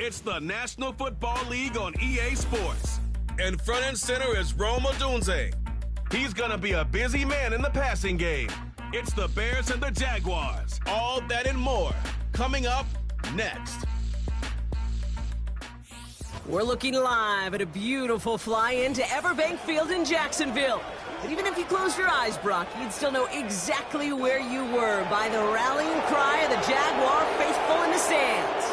It's the National Football League on EA Sports. And front and center is Rome Odunze. He's going to be a busy man in the passing game. It's the Bears and the Jaguars. All that and more coming up next. We're looking live at a beautiful fly-in to Everbank Field in Jacksonville. And even if you closed your eyes, Brock, you'd still know exactly where you were by the rallying cry of the Jaguar faithful in the stands.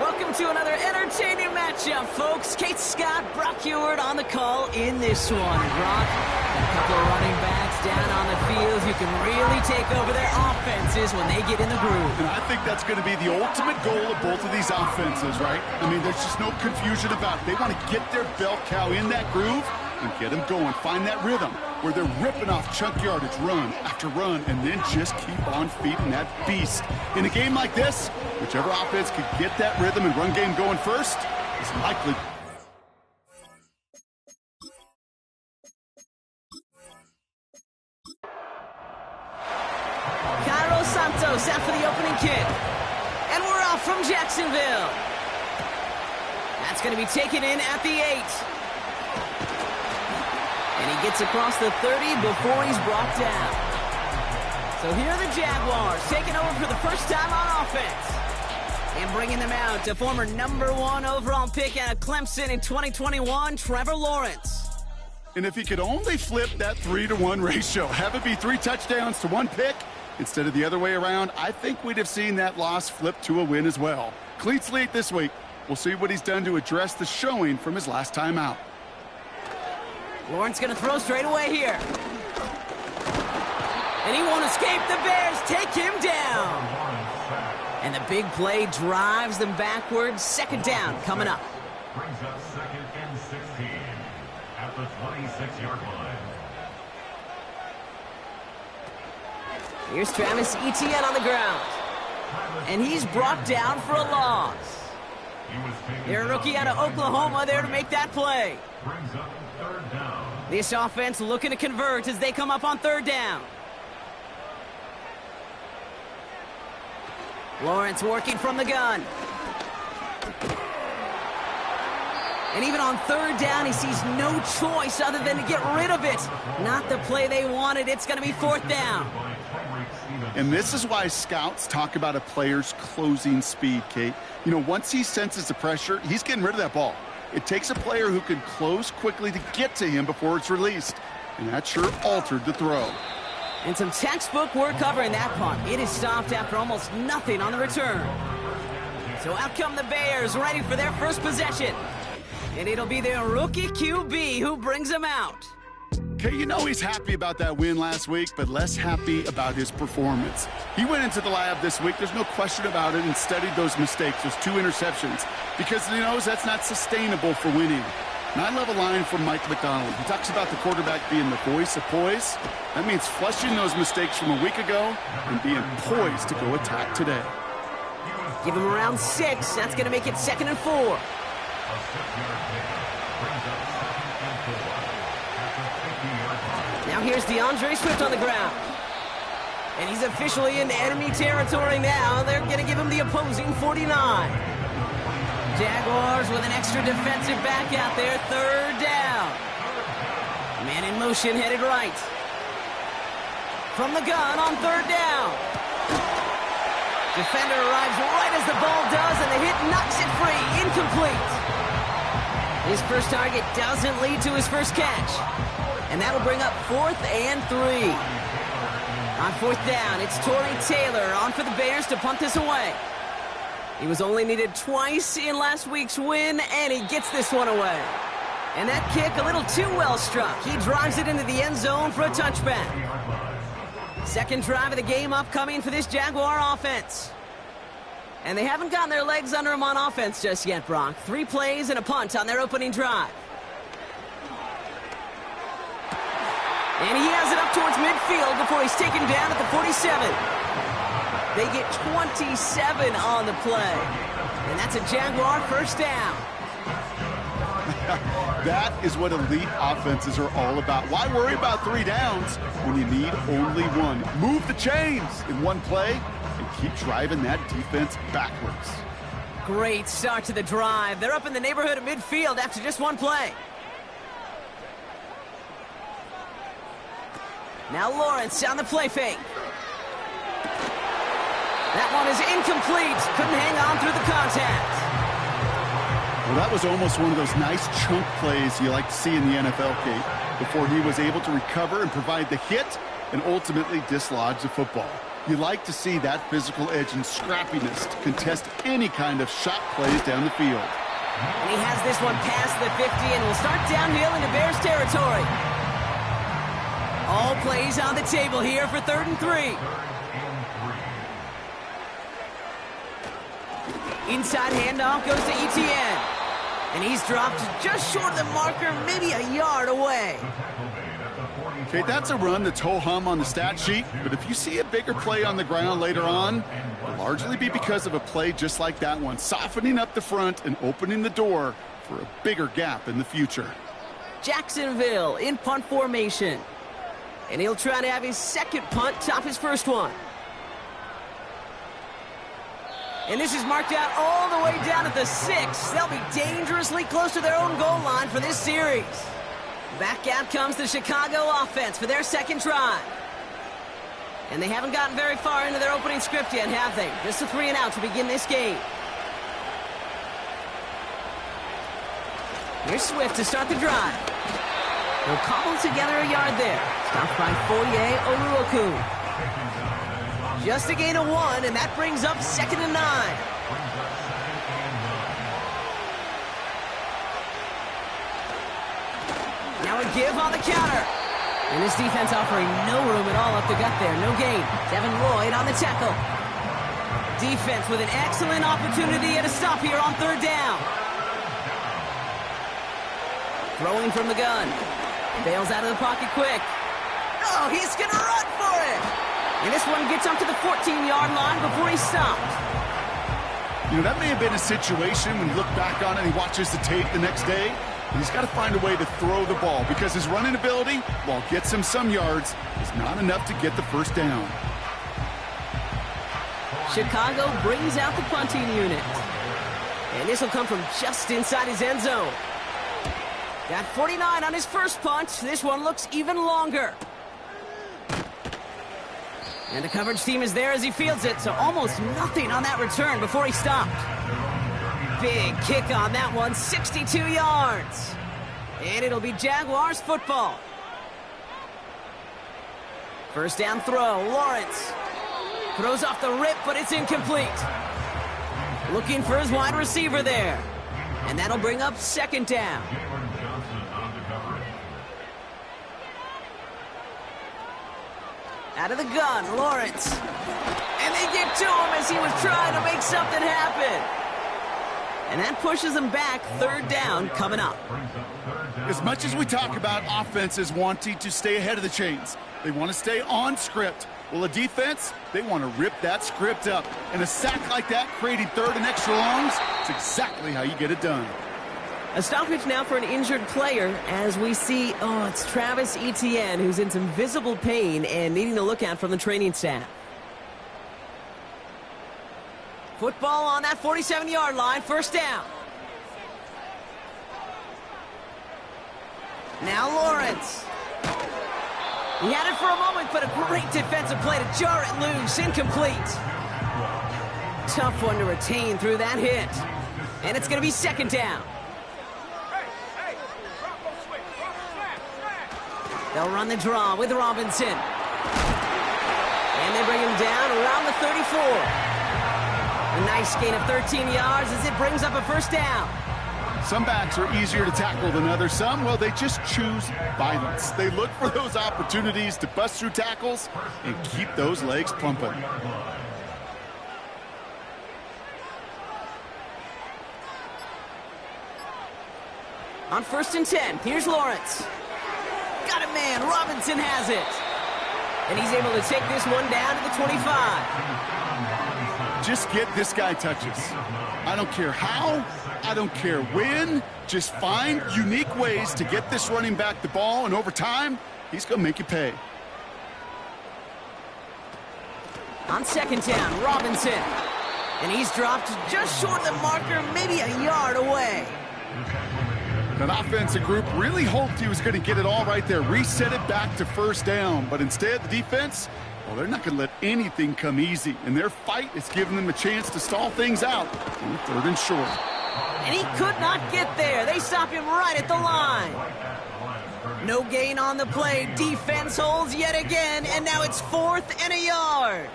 Welcome to another entertaining matchup, folks. Kate Scott, Brock Ewart on the call in this one. Brock, a couple of running backs down on the field who can really take over their offenses when they get in the groove. And I think that's going to be the ultimate goal of both of these offenses, right? I mean, there's just no confusion about it. They want to get their bell cow in that groove and get them going. Find that rhythm where they're ripping off chunk yardage, run after run, and then just keep on feeding that beast. In a game like this, whichever offense could get that rhythm and run game going first is likely. Cairo Santos out for the opening kick. And we're off from Jacksonville. That's going to be taken in at the 8. And he gets across the 30 before he's brought down. So here are the Jaguars taking over for the first time on offense. And bringing them out to former #1 overall pick out of Clemson in 2021, Trevor Lawrence. And if he could only flip that 3-to-1 ratio, have it be 3 touchdowns to 1 pick instead of the other way around, I think we'd have seen that loss flip to a win as well. Cleats lead this week. We'll see what he's done to address the showing from his last time out. Lawrence going to throw straight away here. And he won't escape. The Bears take him down. And the big play drives them backwards. Second down coming up. Brings up 2nd and 16 at the 26-yard line. Here's Travis Etienne on the ground. And he's brought down for a loss. Their rookie out of Oklahoma there to make that play. Brings up 3rd down. This offense looking to convert as they come up on 3rd down. Lawrence working from the gun. And even on 3rd down, he sees no choice other than to get rid of it. Not the play they wanted. It's going to be 4th down. And this is why scouts talk about a player's closing speed, Kate. You know, once he senses the pressure, he's getting rid of that ball. It takes a player who can close quickly to get to him before it's released. And that sure altered the throw. And some textbook work covering that punt. It is stopped after almost nothing on the return. So out come the Bears, ready for their first possession. And it'll be their rookie QB who brings them out. Okay, you know he's happy about that win last week, but less happy about his performance. He went into the lab this week, there's no question about it, and studied those mistakes, those 2 interceptions, because he knows that's not sustainable for winning. And I love a line from Mike McDonald. He talks about the quarterback being the voice of poise. That means flushing those mistakes from a week ago and being poised to go attack today. Give him around 6. That's going to make it 2nd and 4. Now here's DeAndre Swift on the ground. And he's officially in enemy territory now. They're going to give him the opposing 49. Jaguars with an extra defensive back out there. 3rd down. Man in motion headed right. From the gun on 3rd down. Defender arrives right as the ball does, and the hit knocks it free. Incomplete. His first target doesn't lead to his first catch. And that'll bring up 4th and 3. On 4th down, it's Torrey Taylor on for the Bears to punt this away. He was only needed twice in last week's win, and he gets this one away. And that kick a little too well struck. He drives it into the end zone for a touchback. Second drive of the game upcoming for this Jaguar offense. And they haven't gotten their legs under them on offense just yet, Brock. 3 plays and a punt on their opening drive. And he has it up towards midfield before he's taken down at the 47. They get 27 on the play. And that's a Jaguar first down. That is what elite offenses are all about. Why worry about 3 downs when you need only 1? Move the chains in 1 play and keep driving that defense backwards. Great start to the drive. They're up in the neighborhood of midfield after just 1 play. Now Lawrence on the play fake. That one is incomplete. Couldn't hang on through the contact. Well, that was almost one of those nice chunk plays you like to see in the NFL, Kate, before he was able to recover and provide the hit and ultimately dislodge the football. You like to see that physical edge and scrappiness to contest any kind of shot plays down the field. And he has this one past the 50 and will start downhill into Bears territory. All plays on the table here for 3rd and 3. Inside handoff goes to Etienne. And he's dropped just short of the marker, maybe a yard away. Okay, that's a run that's ho-hum on the stat sheet, but if you see a bigger play on the ground later on, it'll largely be because of a play just like that one, softening up the front and opening the door for a bigger gap in the future. Jacksonville in punt formation. And he'll try to have his second punt top his first one. And this is marked out all the way down at the 6. They'll be dangerously close to their own goal line for this series. Back out comes the Chicago offense for their second drive. And they haven't gotten very far into their opening script yet, have they? Just a 3 and out to begin this game. Here's Swift to start the drive. They'll cobble together a yard there. Stopped by Foye Oluokun. Just a gain of 1, and that brings up 2nd and 9. Now a give on the counter. And this defense offering no room at all up the gut there. No gain. Devin Lloyd on the tackle. Defense with an excellent opportunity at a stop here on 3rd down. Throwing from the gun. Bails out of the pocket quick. Oh, he's going to run for it. And this one gets up to the 14-yard line before he stopped. You know, that may have been a situation when you look back on it and he watches the tape the next day. He's got to find a way to throw the ball because his running ability, while it gets him some yards, is not enough to get the first down. Chicago brings out the punting unit. And this will come from just inside his end zone. Got 49 on his first punt. This one looks even longer. And the coverage team is there as he fields it, so almost nothing on that return before he stopped. Big kick on that one, 62 yards. And it'll be Jaguars football. First down throw, Lawrence. Throws off the rip, but it's incomplete. Looking for his wide receiver there. And that'll bring up 2nd down. Out of the gun, Lawrence. And they get to him as he was trying to make something happen. And that pushes him back. 3rd down coming up. As much as we talk about offenses wanting to stay ahead of the chains, they want to stay on script. Well, a defense, they want to rip that script up. And a sack like that, creating 3rd and extra longs, it's exactly how you get it done. A stoppage now for an injured player as we see, it's Travis Etienne who's in some visible pain and needing a look out from the training staff. Football on that 47-yard line, 1st down. Now Lawrence. He had it for a moment, but a great defensive play to jar it loose, incomplete. Tough one to retain through that hit. And it's going to be 2nd down. They'll run the draw with Robinson. And they bring him down around the 34. A nice gain of 13 yards as it brings up a 1st down. Some backs are easier to tackle than others. Some, well, they just choose violence. They look for those opportunities to bust through tackles and keep those legs pumping. On 1st and 10, here's Lawrence. Got it, man. Robinson has it. And he's able to take this one down to the 25. Just get this guy touches. I don't care how, I don't care when. Just find unique ways to get this running back the ball, and over time, he's going to make you pay. On 2nd down, Robinson. And he's dropped just short of the marker, maybe a yard away. That offensive group really hoped he was going to get it all right there, reset it back to 1st down. But instead, the defense, well, they're not going to let anything come easy. And their fight is giving them a chance to stall things out on 3rd and short. And he could not get there. They stop him right at the line. No gain on the play. Defense holds yet again, and now it's 4th and a yard.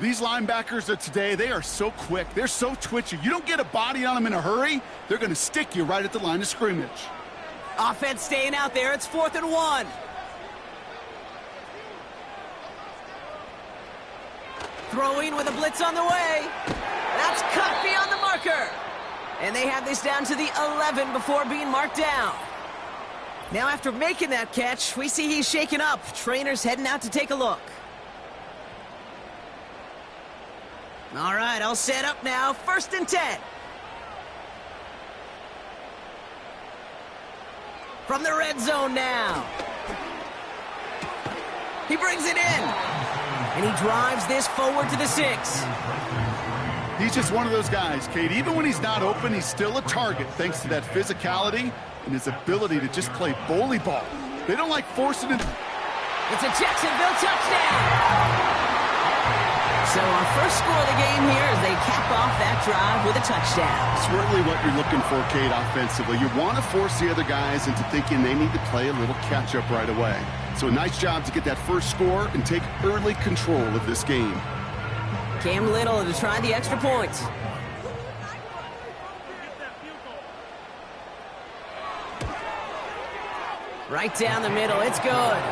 These linebackers of today, they are so quick. They're so twitchy. You don't get a body on them in a hurry, they're going to stick you right at the line of scrimmage. Offense staying out there. It's 4th and 1. Throwing with a blitz on the way. That's cut beyond the marker. And they have this down to the 11 before being marked down. Now after making that catch, we see he's shaken up. Trainer's heading out to take a look. All right, all set up now. 1st and 10. From the red zone now. He brings it in. And he drives this forward to the 6. He's just one of those guys, Kate. Even when he's not open, he's still a target thanks to that physicality and his ability to just play bully ball. They don't like forcing it. It's a Jacksonville touchdown. So our first score of the game here as they cap off that drive with a touchdown. It's really what you're looking for, Kate, offensively. You want to force the other guys into thinking they need to play a little catch-up right away. So a nice job to get that first score and take early control of this game. Cam Little to try the extra point. Right down the middle, it's good.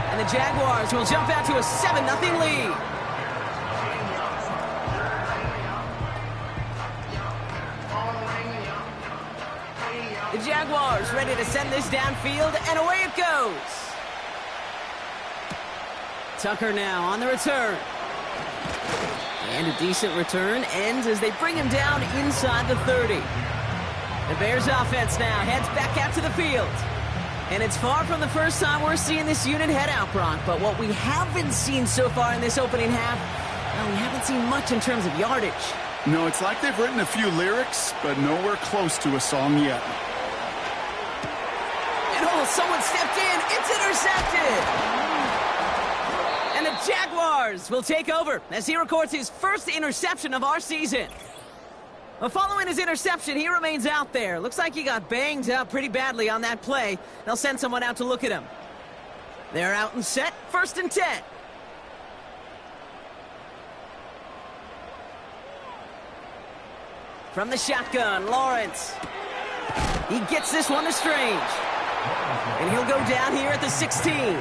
And the Jaguars will jump out to a 7-0 lead. The Jaguars ready to send this downfield, and away it goes. Tucker now on the return. And a decent return ends as they bring him down inside the 30. The Bears offense now heads back out to the field. And it's far from the first time we're seeing this unit head out, Brock. But what we haven't seen so far in this opening half, well, we haven't seen much in terms of yardage. No, it's like they've written a few lyrics, but nowhere close to a song yet. And oh, someone stepped in. It's intercepted. And the Jaguars will take over as he records his first interception of our season. Well, following his interception, he remains out there. Looks like he got banged up pretty badly on that play. They'll send someone out to look at him. They're out and set. 1st and 10. From the shotgun, Lawrence. He gets this one to Strange. And he'll go down here at the 16.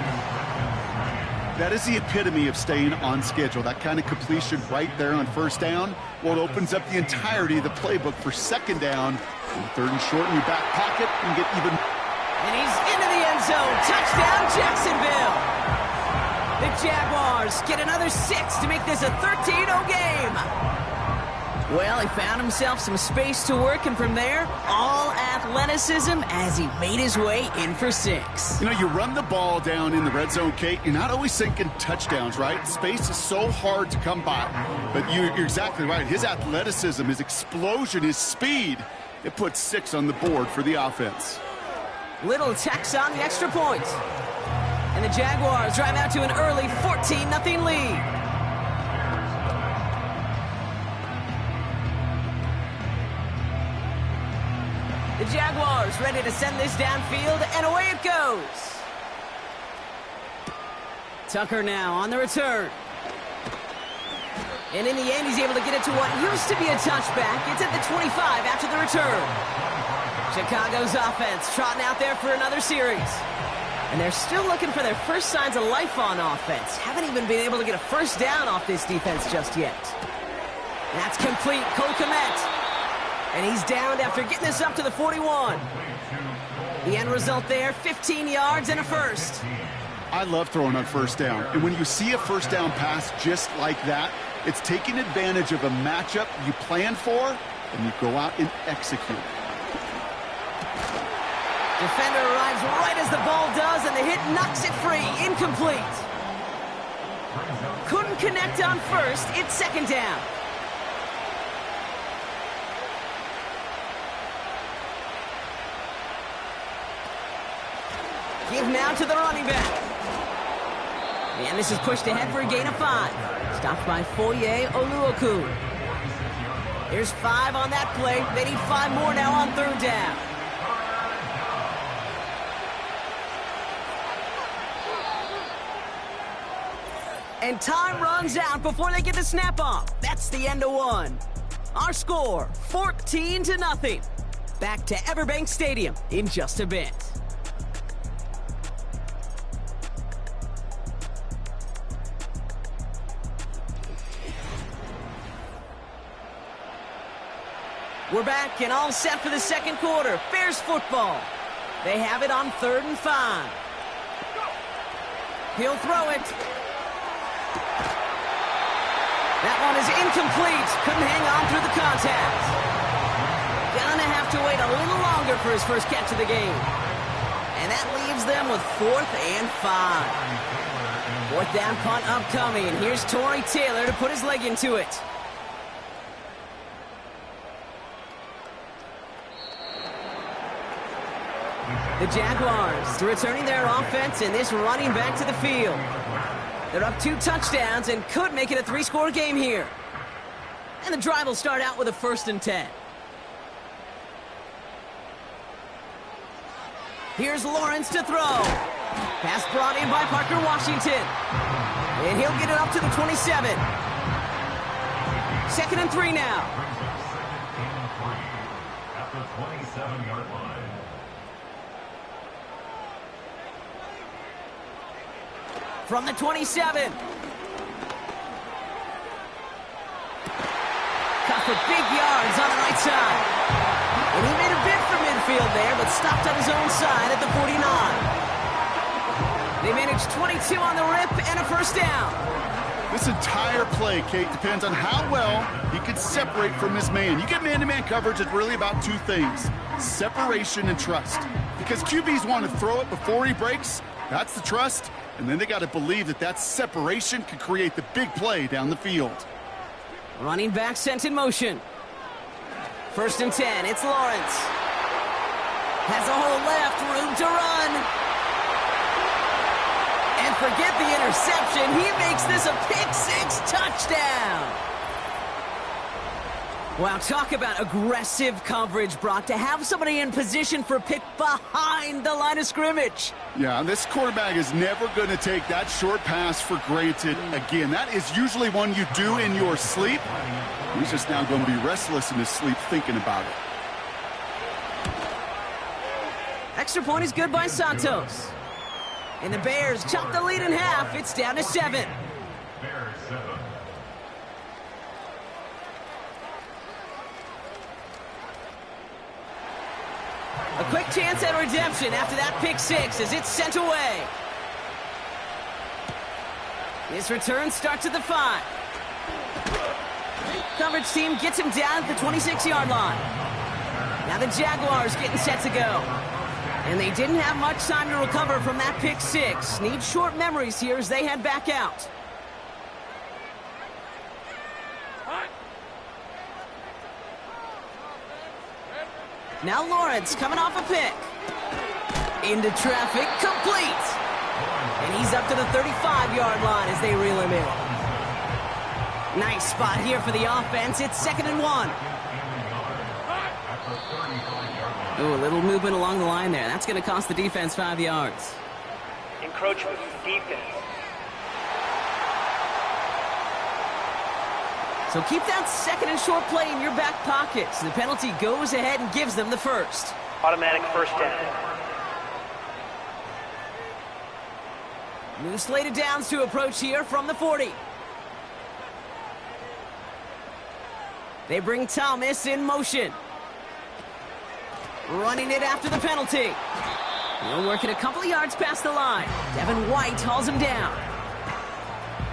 That is the epitome of staying on schedule. That kind of completion right there on 1st down. Well, it opens up the entirety of the playbook for 2nd down. And 3rd and short in your back pocket and get even. And he's into the end zone. Touchdown, Jacksonville. The Jaguars get another 6 to make this a 13-0 game. Well, he found himself some space to work, and from there, all athleticism as he made his way in for 6. You know, you run the ball down in the red zone, Kate, you're not always thinking touchdowns, right? Space is so hard to come by. But you're exactly right. His athleticism, his explosion, his speed, it puts 6 on the board for the offense. Little tacks on the extra point. And the Jaguars drive out to an early 14-0 lead. The Jaguars ready to send this downfield, and away it goes. Tucker now on the return. And in the end, he's able to get it to what used to be a touchback. It's at the 25 after the return. Chicago's offense trotting out there for another series. And they're still looking for their first signs of life on offense. Haven't even been able to get a first down off this defense just yet. That's complete. Cole Kmet. And he's downed after getting this up to the 41. The end result there, 15 yards and a first. I love throwing on first down. And when you see a first down pass just like that, it's taking advantage of a matchup you plan for, and you go out and execute. Defender arrives right as the ball does, and the hit knocks it free. Incomplete. Couldn't connect on first. It's second down. Give now to the running back. And this is pushed ahead for a gain of 5. Stopped by Foye Oluokun. Here's 5 on that play. They need 5 more now on third down. And time runs out before they get the snap off. That's the end of one. Our score, 14-0. Back to Everbank Stadium in just a bit. We're back and all set for the second quarter. Bears football. They have it on 3rd and 5. He'll throw it. That one is incomplete. Couldn't hang on through the contact. Gonna have to wait a little longer for his first catch of the game. And that leaves them with 4th and 5. 4th down punt upcoming. And here's Torrey Taylor to put his leg into it. The Jaguars returning their offense and this running back to the field. They're up 2 touchdowns and could make it a 3-score game here. And the drive will start out with a 1st and 10. Here's Lawrence to throw. Pass brought in by Parker Washington. And he'll get it up to the 27. 2nd and 3 now. At the 27-yard line. From the 27. Cut for big yards on the right side. And he made a bid for midfield there, but stopped on his own side at the 49. They managed 22 on the rip and a first down. This entire play, Kate, depends on how well he can separate from his man. You get man-to-man coverage, it's really about 2 things: separation and trust. Because QBs want to throw it before he breaks. That's the trust. And then they got to believe that that separation could create the big play down the field. Running back sent in motion. 1st and 10. It's Lawrence. Has a hole left. Room to run. And forget the interception. He makes this a pick-6 touchdown. Wow, talk about aggressive coverage, Brock, to have somebody in position for a pick behind the line of scrimmage. Yeah, this quarterback is never going to take that short pass for granted again. That is usually one you do in your sleep. He's just now going to be restless in his sleep thinking about it. Extra point is good by Santos. And the Bears chop the lead in half. It's down to 7. Bears 7. A quick chance at redemption after that pick-6 as it's sent away. His return starts at the 5. Coverage team gets him down at the 26-yard line. Now the Jaguars getting set to go. And they didn't have much time to recover from that pick-6. Need short memories here as they head back out. Now Lawrence coming off a pick. Into traffic, complete. And he's up to the 35-yard line as they reel him in. Nice spot here for the offense. It's 2nd and 1. Ooh, a little movement along the line there. That's going to cost the defense 5 yards. Encroachment defense. So keep that second and short play in your back pocket. So the penalty goes ahead and gives them the first. Automatic first down. New slate of downs to approach here from the 40. They bring Thomas in motion. Running it after the penalty. He'll work it a couple of yards past the line. Devin White hauls him down.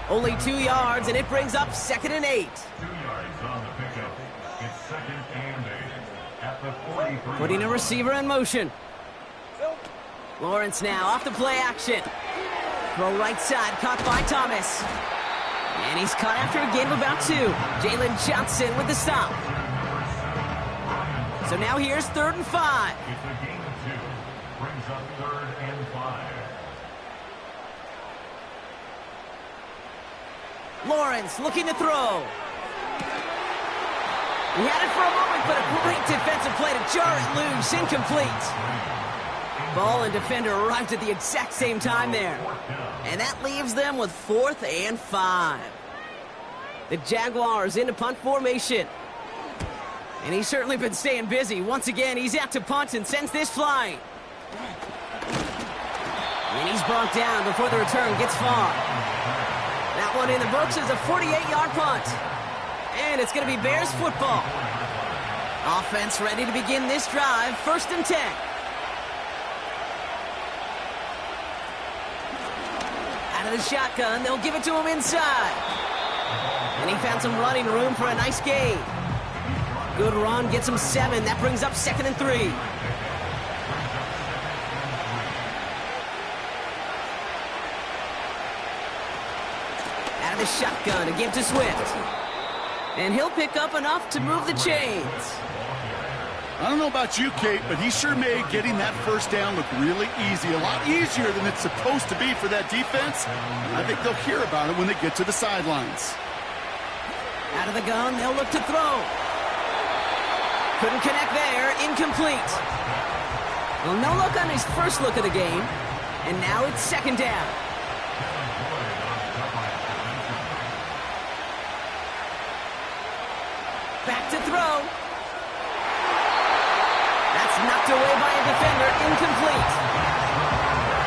Only 2 yards, and it brings up 2nd and 8. 2 yards on the pickup. It's 2nd and 8 at the 43. Putting a receiver in motion. Lawrence now off the play action. Throw right side, caught by Thomas. And he's caught after a gain of about 2. Jalen Johnson with the stop. So now here's 3rd and 5. It's a gain of 2. Brings up 3rd and 5. Lawrence looking to throw. He had it for a moment, but a great defensive play to jar it loose. Incomplete. Ball and defender arrived at the exact same time there. And that leaves them with 4th and 5. The Jaguars into punt formation. And he's certainly been staying busy. Once again, he's out to punt and sends this flying. And he's brought down before the return gets far. That one in the books is a 48-yard punt. And it's going to be Bears football. Offense ready to begin this drive. 1st and 10. Out of the shotgun, they'll give it to him inside. And he found some running room for a nice gain. Good run, gets him 7. That brings up 2nd and 3. Out of the shotgun, a give to Swift. And he'll pick up enough to move the chains. I don't know about you, Kate, but he sure made getting that first down look really easy. A lot easier than it's supposed to be for that defense. I think they'll hear about it when they get to the sidelines. Out of the gun, they'll look to throw. Couldn't connect there. Incomplete. Well, no luck on his first look of the game. And now it's 2nd down. Back to throw. That's knocked away by a defender. Incomplete.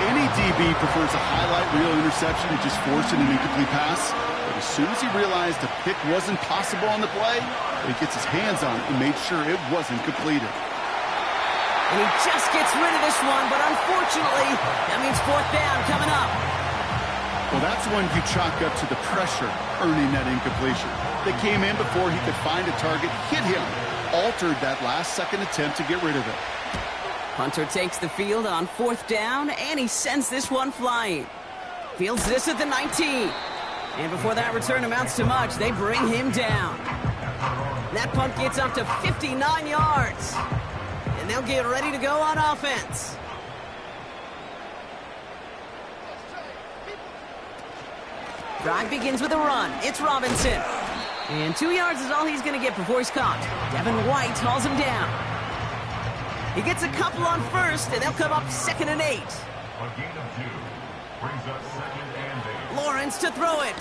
Any DB prefers a highlight reel interception to just forcing an incomplete pass. But as soon as he realized a pick wasn't possible on the play, he gets his hands on it and made sure it wasn't completed. And he just gets rid of this one, but unfortunately, that means 4th down coming up. Well, that's when you chalk up to the pressure earning that incompletion. They came in before he could find a target, hit him, altered that last-second attempt to get rid of it. Hunter takes the field on 4th down, and he sends this one flying. Fields this at the 19. And before that return amounts to much, they bring him down. That punt gets up to 59 yards. And they'll get ready to go on offense. Drive begins with a run. It's Robinson. And 2 yards is all he's going to get before he's caught. Devin White hauls him down. He gets a couple on 1st, and they'll come up 2nd and 8. A gain of 2 brings up 2nd and 8. Lawrence to throw it.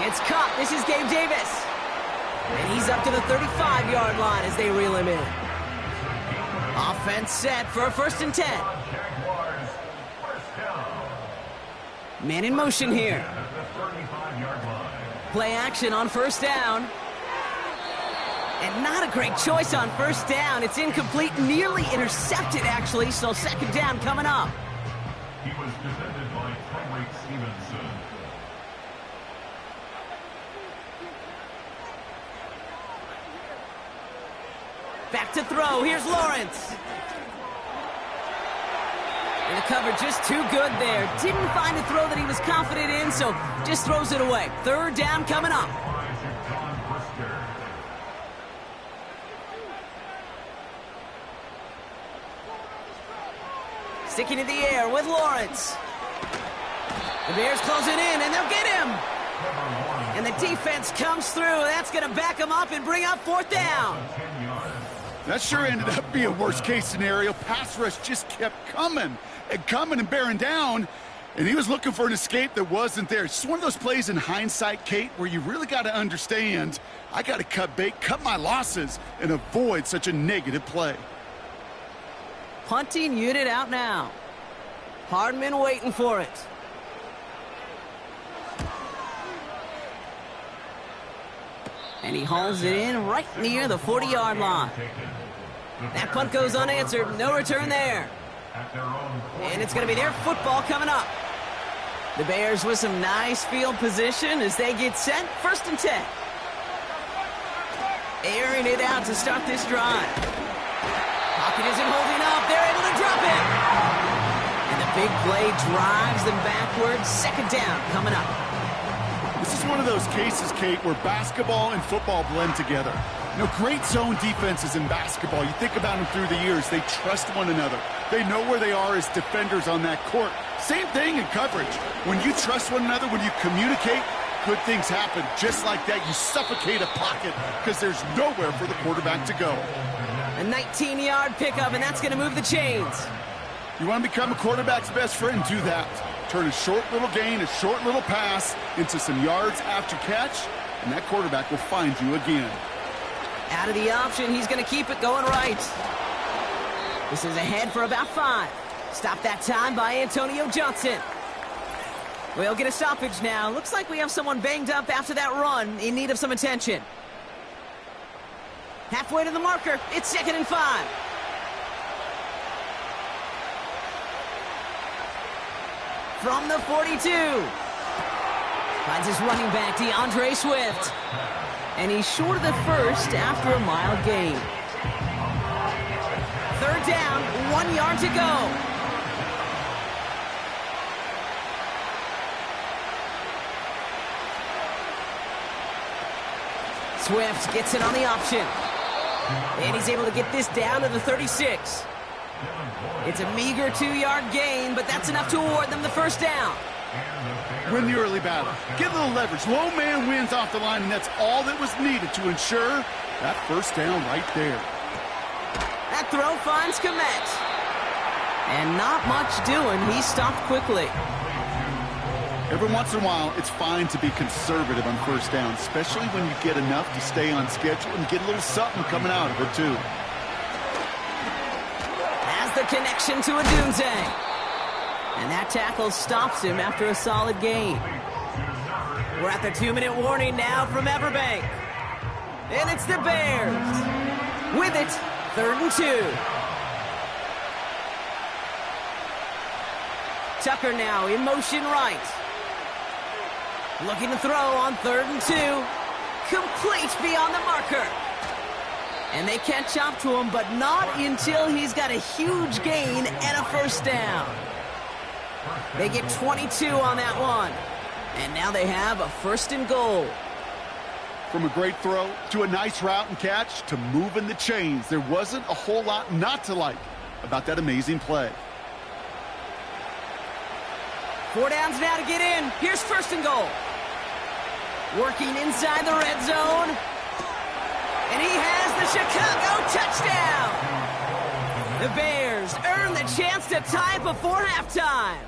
It's caught. This is Gabe Davis. And he's up to the 35-yard line as they reel him in. Offense set for a 1st and 10. Jaguars, first down. Man in motion here. At the 35-yard line. Play action on 1st down. And not a great choice on 1st down. It's incomplete, nearly intercepted, actually. So 2nd down coming up. He was defended by Tyreek Stevenson. Back to throw. Here's Lawrence. And the cover just too good there. Didn't find a throw that he was confident in, so just throws it away. 3rd down coming up. Sticking in the air with Lawrence. The Bears closing in, and they'll get him. And the defense comes through. That's going to back him up and bring up 4th down. That sure ended up being a worst-case scenario. Pass rush just kept coming and bearing down. And he was looking for an escape that wasn't there. It's just one of those plays in hindsight, Kate, where you really got to understand, I got to cut bait, cut my losses, and avoid such a negative play. Punting unit out now. Hardman waiting for it. And he hauls it in right near the 40-yard line. That punt goes unanswered. No return there. And it's going to be their football coming up. The Bears with some nice field position as they get set. 1st and 10. Airing it out to start this drive. Pocket isn't holding up. They're able to drop it. And the big play drives them backwards. 2nd down coming up. This is one of those cases, Kate, where basketball and football blend together. You know, great zone defenses in basketball. You think about them through the years. They trust one another. They know where they are as defenders on that court. Same thing in coverage. When you trust one another, when you communicate, good things happen. Just like that, you suffocate a pocket because there's nowhere for the quarterback to go. A 19-yard pickup, and that's going to move the chains. You want to become a quarterback's best friend? Do that. Turn a short little gain, a short little pass into some yards after catch, and that quarterback will find you again. Out of the option, he's going to keep it going right. This is ahead for about 5. Stopped that time by Antonio Johnson. We'll get a stoppage now. Looks like we have someone banged up after that run, in need of some attention. Halfway to the marker, it's 2nd and 5. From the 42. Finds his running back, DeAndre Swift. And he's short of the first after a mild gain. 3rd down, 1 yard to go. Swift gets it on the option. And he's able to get this down to the 36. It's a meager 2-yard gain, but that's enough to award them the 1st down. Win the early battle. Get a little leverage. Low man wins off the line, and that's all that was needed to ensure that 1st down right there. That throw finds Komet. And not much doing. He stopped quickly. Every once in a while, it's fine to be conservative on 1st down, especially when you get enough to stay on schedule and get a little something coming out of it, too. Has the connection to Odunze. And that tackle stops him after a solid gain. We're at the 2-minute warning now from Everbank. And it's the Bears. With it, 3rd and 2. Tucker now in motion right. Looking to throw on 3rd and 2. Complete beyond the marker. And they catch up to him, but not until he's got a huge gain and a 1st down. They get 22 on that one. And now they have a 1st and goal. From a great throw to a nice route and catch to moving the chains, there wasn't a whole lot not to like about that amazing play. 4 downs now to get in. Here's 1st and goal. Working inside the red zone. And he has the Chicago touchdown. The Bears earn the chance to tie before halftime.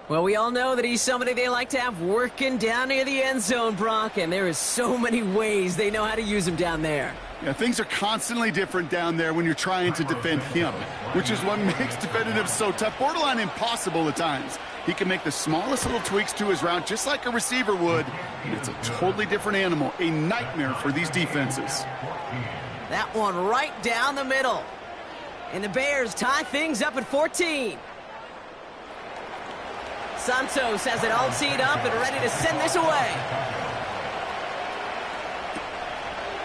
Well, we all know that he's somebody they like to have working down near the end zone, Brock, and there is so many ways they know how to use him down there. Yeah, things are constantly different down there when you're trying to defend him, which is what makes defending him so tough, borderline impossible at times. He can make the smallest little tweaks to his route just like a receiver would, and it's a totally different animal, a nightmare for these defenses. That one right down the middle. And the Bears tie things up at 14. Santos has it all teed up and ready to send this away.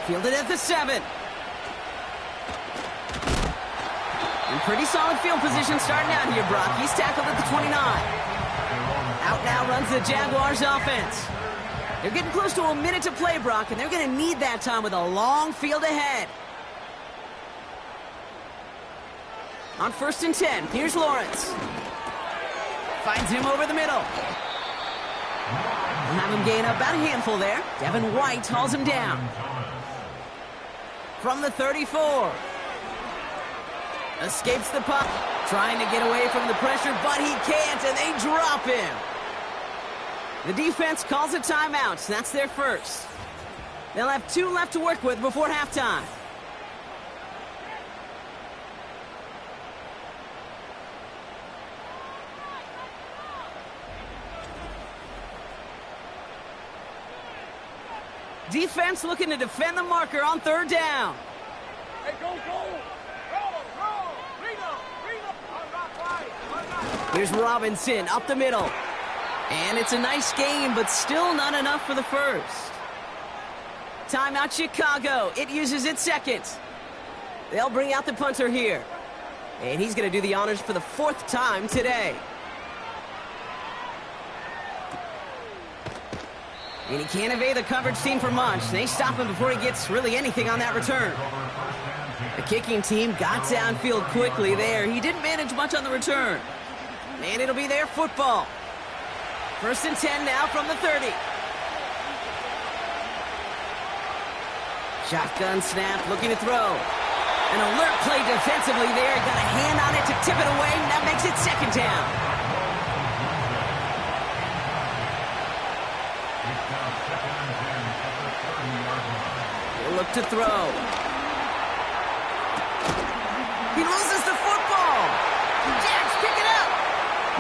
Fielded at the 7. In pretty solid field position starting out here, Brock. He's tackled at the 29. Out now runs the Jaguars offense. They're getting close to a minute to play, Brock, and they're going to need that time with a long field ahead. On 1st and 10, here's Lawrence. Finds him over the middle. We'll have him gain about a handful there. Devin White hauls him down. From the 34. Escapes the puck. Trying to get away from the pressure, but he can't, and they drop him. The defense calls a timeout. That's their first. They'll have 2 left to work with before halftime. Defense looking to defend the marker on 3rd down. Hey, go! Here's Robinson up the middle. And it's a nice game, but still not enough for the first. Timeout Chicago. It uses its second. They'll bring out the punter here. And he's going to do the honors for the 4th time today. And he can't evade the coverage team for much. They stop him before he gets really anything on that return. The kicking team got downfield quickly there. He didn't manage much on the return. And it'll be their football. 1st and 10 now from the 30. Shotgun snap, looking to throw. An alert play defensively there. Got a hand on it to tip it away, and that makes it 2nd down. He'll look to throw. He loses the football. Jacks pick it up.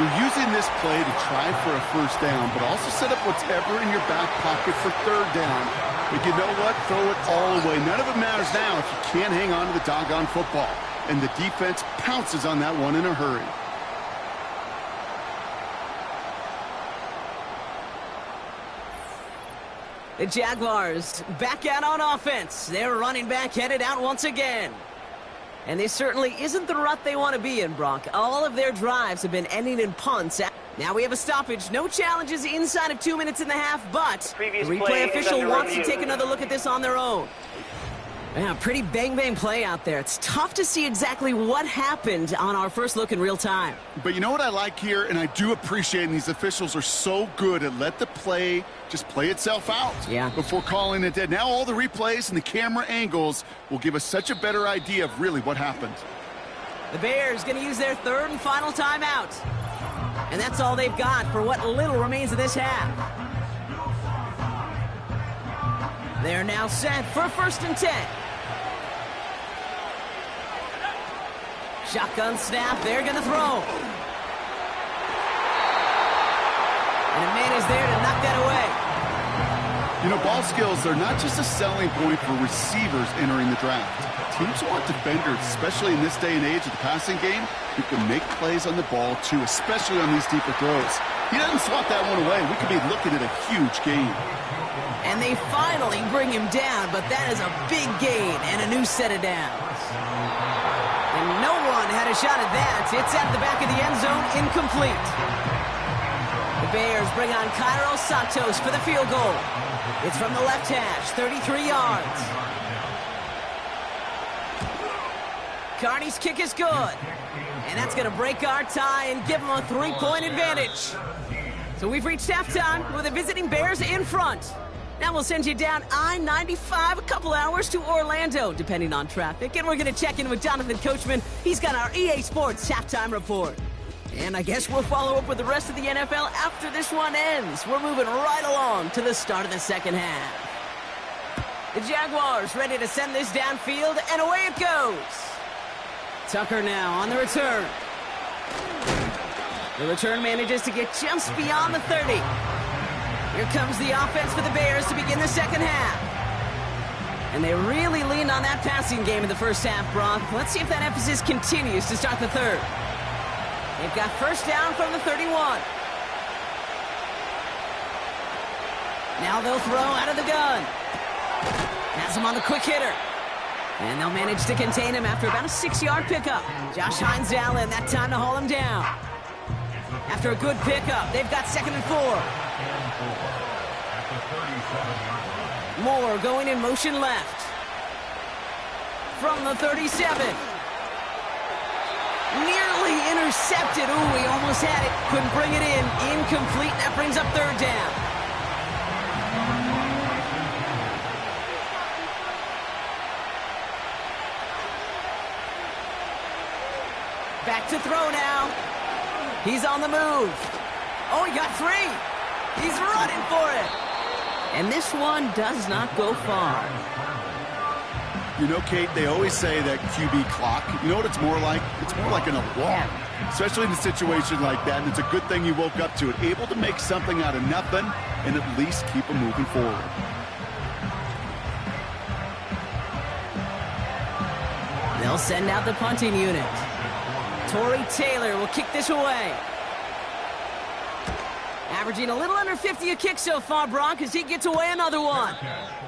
You're using this play to try for a 1st down, but also set up whatever in your back pocket for 3rd down. But you know what? Throw it all away. None of it matters now if you can't hang on to the doggone football. And the defense pounces on that one in a hurry. The Jaguars back out on offense. Their running back headed out once again. And this certainly isn't the rut they want to be in, Brock. All of their drives have been ending in punts. Now we have a stoppage. No challenges inside of 2 minutes and a half, but the replay official wants to take another look at this on their own. Yeah, pretty bang-bang play out there. It's tough to see exactly what happened on our first look in real time. But you know what I like here, and I do appreciate, and these officials are so good at let the play just play itself out before calling it dead. Now all the replays and the camera angles will give us such a better idea of really what happened. The Bears going to use their 3rd and final timeout. And that's all they've got for what little remains of this half. They're now set for 1st and 10. Shotgun snap, they're going to throw. And a man is there to knock that away. You know, ball skills, they're not just a selling point for receivers entering the draft. Teams want defenders, especially in this day and age of the passing game, who can make plays on the ball, too, especially on these deeper throws. He doesn't swat that one away. We could be looking at a huge gain. And they finally bring him down, but that is a big gain and a new set of downs. And no one had a shot at that. It's at the back of the end zone, incomplete. The Bears bring on Cairo Santos for the field goal. It's from the left hash, 33 yards. Carney's kick is good. And that's going to break our tie and give them a 3-point advantage. So we've reached halftime with the visiting Bears in front. Now we'll send you down I-95 a couple hours to Orlando, depending on traffic. And we're going to check in with Jonathan Coachman. He's got our EA Sports halftime report. And I guess we'll follow up with the rest of the NFL after this one ends. We're moving right along to the start of the second half. The Jaguars ready to send this downfield, and away it goes. Tucker now on the return. The return manages to get just beyond the 30. Here comes the offense for the Bears to begin the second half. And they really leaned on that passing game in the first half, Brock. Let's see if that emphasis continues to start the third. They've got first down from the 31. Now they'll throw out of the gun. Has him on the quick hitter. And they'll manage to contain him after about a 6-yard pickup. Josh Hines Allen, that time to haul him down. After a good pickup, they've got 2nd and 4. Moore going in motion left. From the 37. Nearly intercepted. Ooh, he almost had it. Couldn't bring it in. Incomplete. That brings up third down. throw now. He's on the move. Oh, he got 3. He's running for it. And this one does not go far. You know, Kate, they always say that QB clock, you know what it's more like? It's more like an alarm, especially in a situation like that. And it's a good thing you woke up to it, able to make something out of nothing and at least keep them moving forward. They'll send out the punting unit. Torrey Taylor will kick this away. Averaging a little under 50 a kick so far, Brock, as he gets away another one.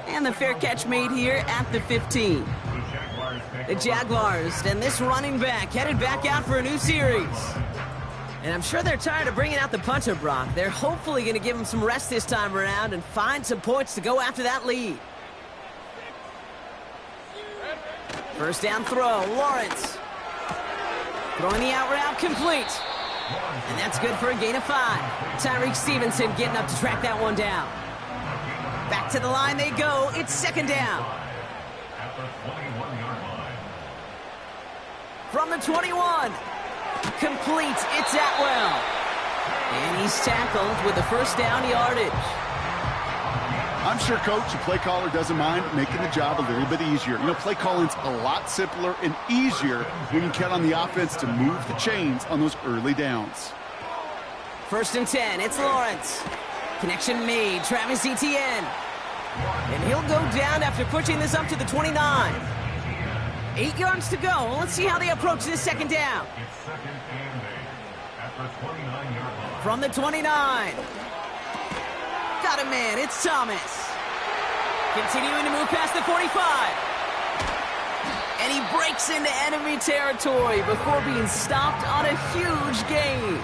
And the fair catch made here at the 15. The Jaguars and this running back headed back out for a new series. And I'm sure they're tired of bringing out the punter, Brock. They're hopefully going to give him some rest this time around and find some points to go after that lead. First down throw, Lawrence. Throwing the out route complete. And that's good for a gain of 5. Tyreek Stevenson getting up to track that one down. Back to the line they go. It's second down. At the 21-yard line. From the 21. Complete. It's Atwell. And he's tackled with the first down yardage. I'm sure, Coach, the play caller doesn't mind making the job a little bit easier. You know, play calling's a lot simpler and easier when you count on the offense to move the chains on those early downs. First and 10, it's Lawrence. Connection made, Travis Etienne. And he'll go down after pushing this up to the 29. 8 yards to go. Let's see how they approach this second down. It's second and 8 at the 29-yard line. From the 29. Got a man, it's Thomas. Continuing to move past the 45. And he breaks into enemy territory before being stopped on a huge gain.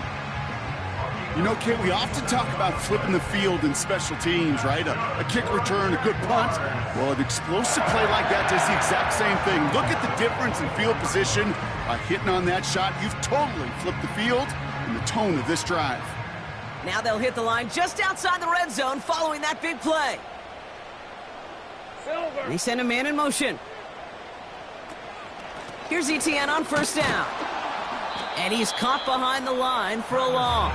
You know, Kate, we often talk about flipping the field in special teams, right? A kick return, a good punt. Well, an explosive play like that does the exact same thing. Look at the difference in field position. By hitting on that shot, you've totally flipped the field and the tone of this drive. Now they'll hit the line just outside the red zone following that big play. They send a man in motion. Here's Etienne on first down. And he's caught behind the line for a loss.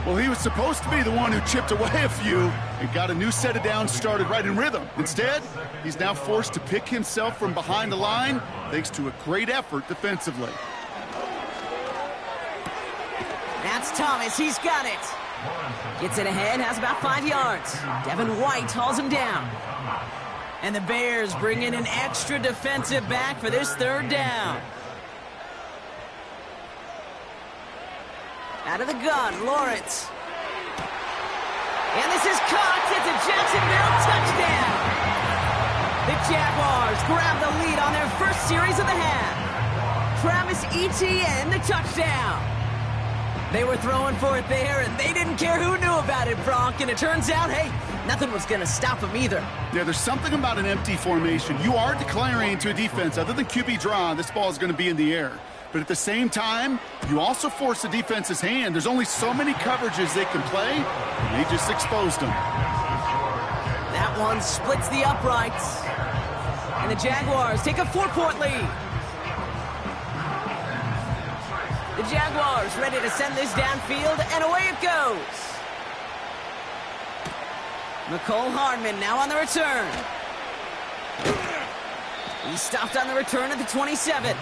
Well, he was supposed to be the one who chipped away a few and got a new set of downs started right in rhythm. Instead, he's now forced to pick himself from behind the line thanks to a great effort defensively. That's Thomas. He's got it. Gets it ahead, has about 5 yards. Devin White hauls him down. And the Bears bring in an extra defensive back for this third down. Out of the gun, Lawrence. And this is caught. It's a Jacksonville touchdown. The Jaguars grab the lead on their first series of the half. Travis Etienne, the touchdown. They were throwing for it there, and they didn't care who knew about it, Bronk. And it turns out, hey, nothing was going to stop them either. Yeah, there's something about an empty formation. You are declaring to a defense, other than QB draw, this ball is going to be in the air. But at the same time, you also force the defense's hand. There's only so many coverages they can play, and they just exposed them. That one splits the uprights. And the Jaguars take a 4-point lead. The Jaguars ready to send this downfield, and away it goes. McCole Hardman now on the return. He stopped on the return at the 27.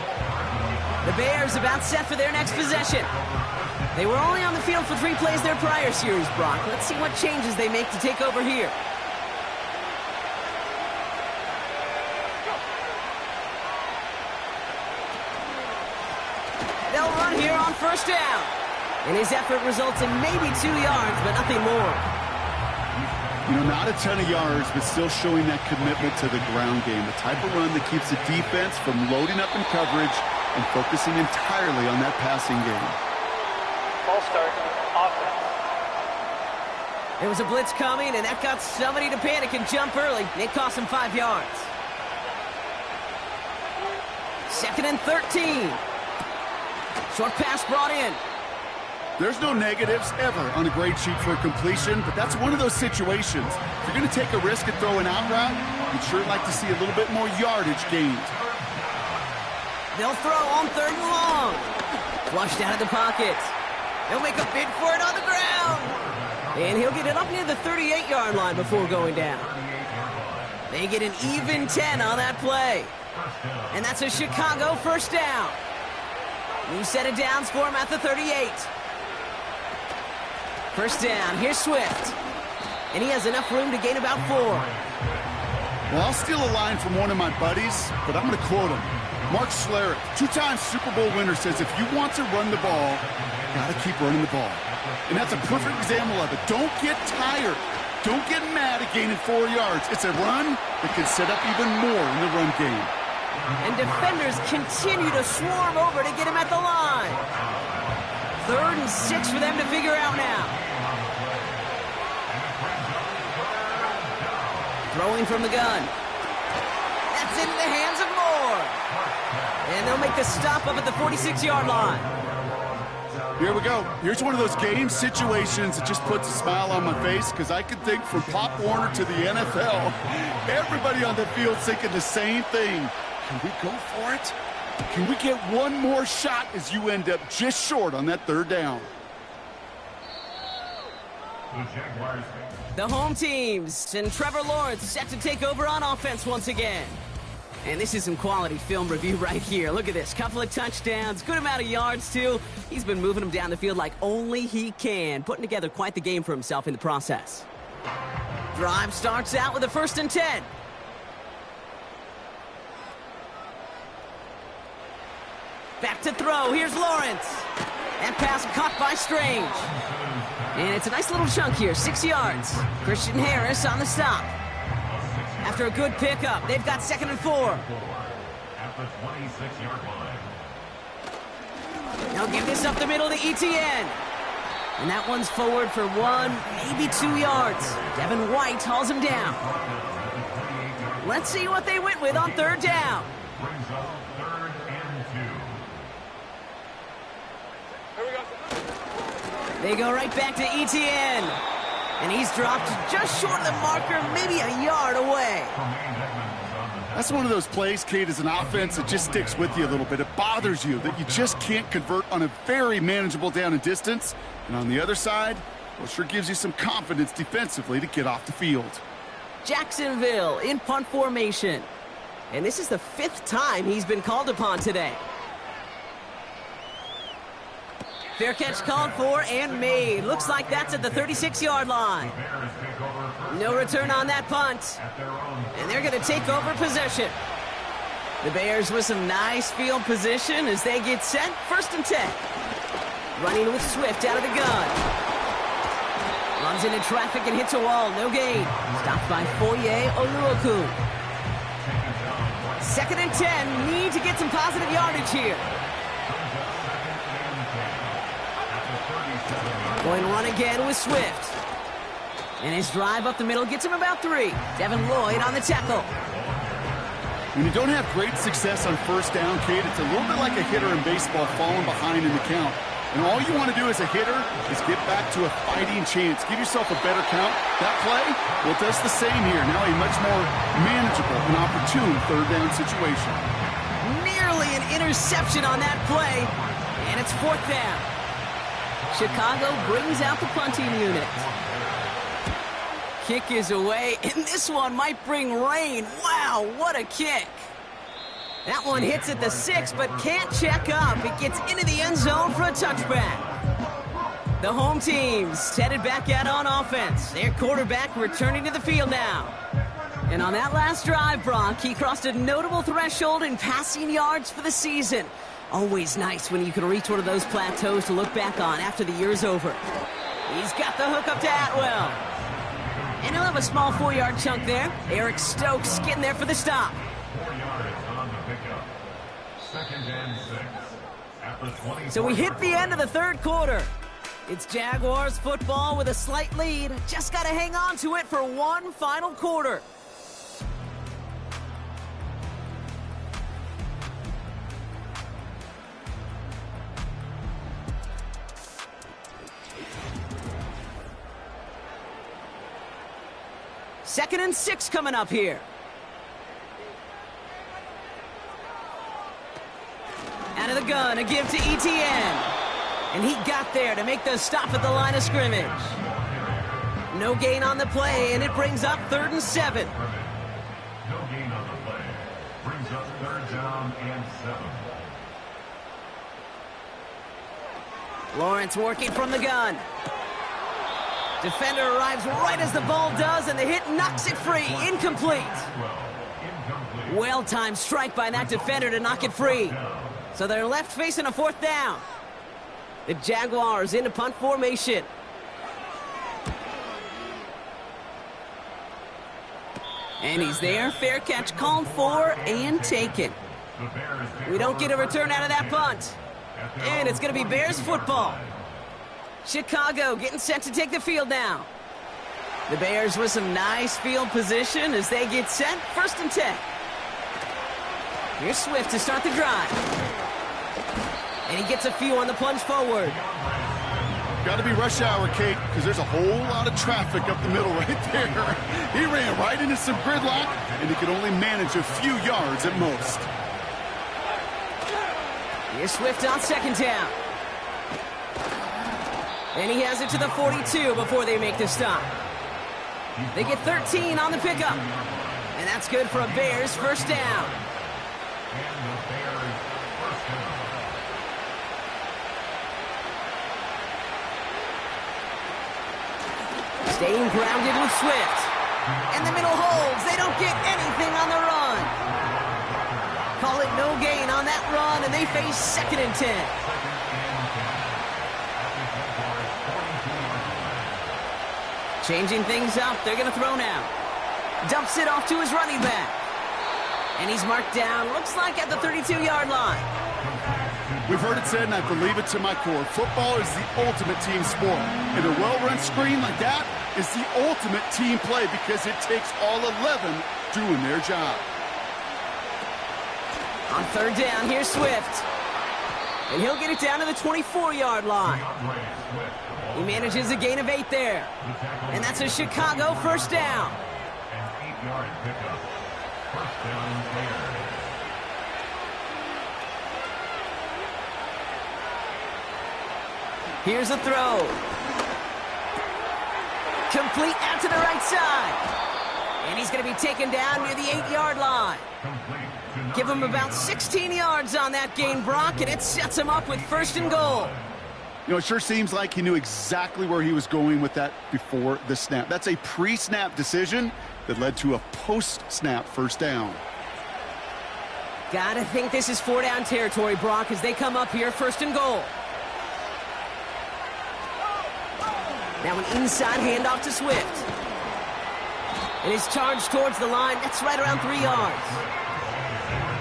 The Bears about set for their next possession. They were only on the field for 3 plays their prior series, Brock. Let's see what changes they make to take over here. They'll run here on first down. And his effort results in maybe 2 yards, but nothing more. You know, not a ton of yards, but still showing that commitment to the ground game. The type of run that keeps the defense from loading up in coverage and focusing entirely on that passing game. False start, offense. There was a blitz coming, and that got somebody to panic and jump early. It cost him 5 yards. Second and 13. Short pass brought in. There's no negatives ever on a grade sheet for a completion, but that's one of those situations. If you're going to take a risk and throw an out route, you'd sure like to see a little bit more yardage gained. They'll throw on 3rd and long. Flushed out of the pocket. He'll make a bid for it on the ground. And he'll get it up near the 38-yard line before going down. They get an even 10 on that play. And that's a Chicago 1st down. New set of downs for him at the 38. 1st down, here's Swift. And he has enough room to gain about 4. Well, I'll steal a line from one of my buddies, but I'm going to quote him. Mark Schlereth, 2-time Super Bowl winner, says if you want to run the ball, you got to keep running the ball. And that's a perfect example of it. Don't get tired. Don't get mad at gaining 4 yards. It's a run that can set up even more in the run game. And defenders continue to swarm over to get him at the line. 3rd and 6 for them to figure out now. Throwing from the gun. That's into the hands of Moore. And they'll make the stop up at the 46-yard line. Here we go. Here's one of those game situations that just puts a smile on my face because I can think from Pop Warner to the NFL, everybody on the field thinking the same thing. Can we go for it? Can we get one more shot as you end up just short on that 3rd down? The home teams and Trevor Lawrence set to take over on offense once again. And this is some quality film review right here. Look at this. Couple of touchdowns, good amount of yards, too. He's been moving them down the field like only he can, putting together quite the game for himself in the process. Drive starts out with a 1st and 10. Back to throw. Here's Lawrence. That pass caught by Strange. And it's a nice little chunk here, 6 yards. Christian Harris on the stop. After a good pickup, they've got 2nd and 4. At the 26-yard line. They'll give this up the middle to ETN. And that one's forward for 1, maybe 2 yards. Devin White hauls him down. Let's see what they went with on 3rd down. Brings up 3rd and 2. They go right back to ETN. And he's dropped just short of the marker, maybe a yard away. That's one of those plays, Kate, as an offense that just sticks with you a little bit. It bothers you that you just can't convert on a very manageable down and distance. And on the other side, well, sure gives you some confidence defensively to get off the field. Jacksonville in punt formation. And this is the 5th time he's been called upon today. Fair catch called for and made. Looks like that's at the 36-yard line. No return on that punt. And they're going to take over possession. The Bears with some nice field position as they get set. 1st and 10. Running with Swift out of the gun. Runs into traffic and hits a wall. No gain. Stopped by Foye Oluokun. 2nd and 10. Need to get some positive yardage here. Going to run again with Swift. And his drive up the middle gets him about 3. Devin Lloyd on the tackle. When you don't have great success on 1st down, Kate, it's a little bit like a hitter in baseball falling behind in the count. And all you want to do as a hitter is get back to a fighting chance. Give yourself a better count. That play, well, it does the same here. Now a much more manageable and opportune 3rd down situation. Nearly an interception on that play. And it's 4th down. Chicago brings out the punting unit. Kick is away, and this one might bring rain. Wow, what a kick. That one hits at the 6, but can't check up. It gets into the end zone for a touchback. The home team's headed back out on offense. Their quarterback returning to the field now. And on that last drive, Brock, he crossed a notable threshold in passing yards for the season. Always nice when you can reach one of those plateaus to look back on after the year's over. He's got the hook up to Atwell. And he'll have a small 4-yard chunk there. Eric Stokes getting there for the stop. 4 yards on the pickup. 2nd and 6. At the 20. So we hit the end of the 3rd quarter. It's Jaguars football with a slight lead. Just got to hang on to it for one final quarter. Second and 6 coming up here. Out of the gun, a give to ETN. And he got there to make the stop at the line of scrimmage. No gain on the play, and it brings up 3rd and 7. No gain on the play. Brings up 3rd down and 7. Lawrence working from the gun. Defender arrives right as the ball does, and the hit knocks it free. Incomplete. Well-timed strike by that defender to knock it free. So they're left facing a 4th down. The Jaguars into punt formation. And he's there. Fair catch called for and taken. We don't get a return out of that punt. And it's going to be Bears football. Chicago getting set to take the field now. The Bears with some nice field position as they get set. 1st and 10. Here's Swift to start the drive. And he gets a few on the plunge forward. Got to be rush hour, Kate, because there's a whole lot of traffic up the middle right there. He ran right into some gridlock, and he could only manage a few yards at most. Here's Swift on 2nd down. And he has it to the 42 before they make the stop. They get 13 on the pickup. And that's good for a Bears 1st down. Staying grounded with Swift. And the middle holds. They don't get anything on the run. Call it no gain on that run, and they face 2nd and 10. Changing things up. They're going to throw now. Dumps it off to his running back. And he's marked down, looks like at the 32-yard line. We've heard it said, and I believe it to my core, football is the ultimate team sport. And a well-run screen like that is the ultimate team play because it takes all 11 doing their job. On 3rd down, here's Swift. And he'll get it down to the 24-yard line. He manages a gain of 8 there. And that's a Chicago 1st down. An 8-yard pickup. 1st down Bears. Here's a throw. Complete out to the right side. And he's going to be taken down near the 8-yard line. Give him about 16 yards on that gain, Brock, and it sets him up with 1st and goal. You know, it sure seems like he knew exactly where he was going with that before the snap. That's a pre-snap decision that led to a post-snap 1st down. Gotta think this is 4-down territory, Brock, as they come up here 1st and goal. Now an inside handoff to Swift. And he's charged towards the line. That's right around 3 yards.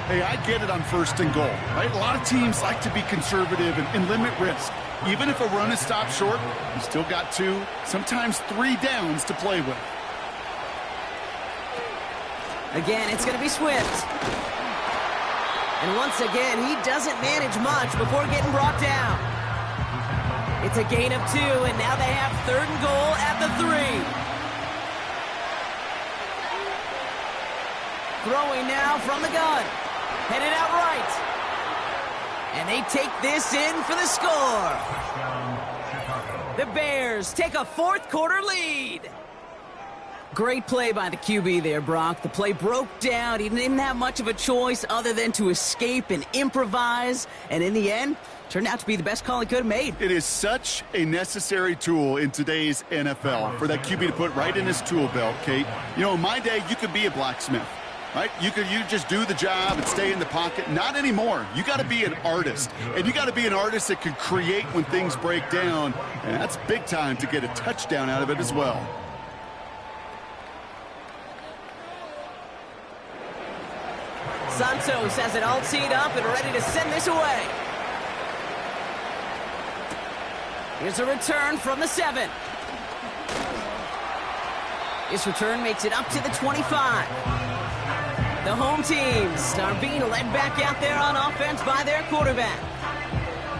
Hey, I get it on 1st and goal, right? A lot of teams like to be conservative and limit risk. Even if a run is stopped short, you still got 2, sometimes 3 downs to play with. Again, it's going to be Swift. And once again, he doesn't manage much before getting brought down. It's a gain of 2, and now they have 3rd and goal at the 3. Throwing now from the gun. Headed out right. And they take this in for the score. The Bears take a 4th quarter lead. Great play by the QB there, Brock. The play broke down. He didn't have much of a choice other than to escape and improvise. And in the end, turned out to be the best call he could have made. It is such a necessary tool in today's NFL for that QB to put right in his tool belt, Kate. You know, in my day, you could be a blacksmith. Right? You just do the job and stay in the pocket. Not anymore. You got to be an artist. And you got to be an artist that can create when things break down. And that's big time to get a touchdown out of it as well. Santos has it all teed up and ready to send this away. Here's a return from the 7. This return makes it up to the 25. The home teams are being led back out there on offense by their quarterback.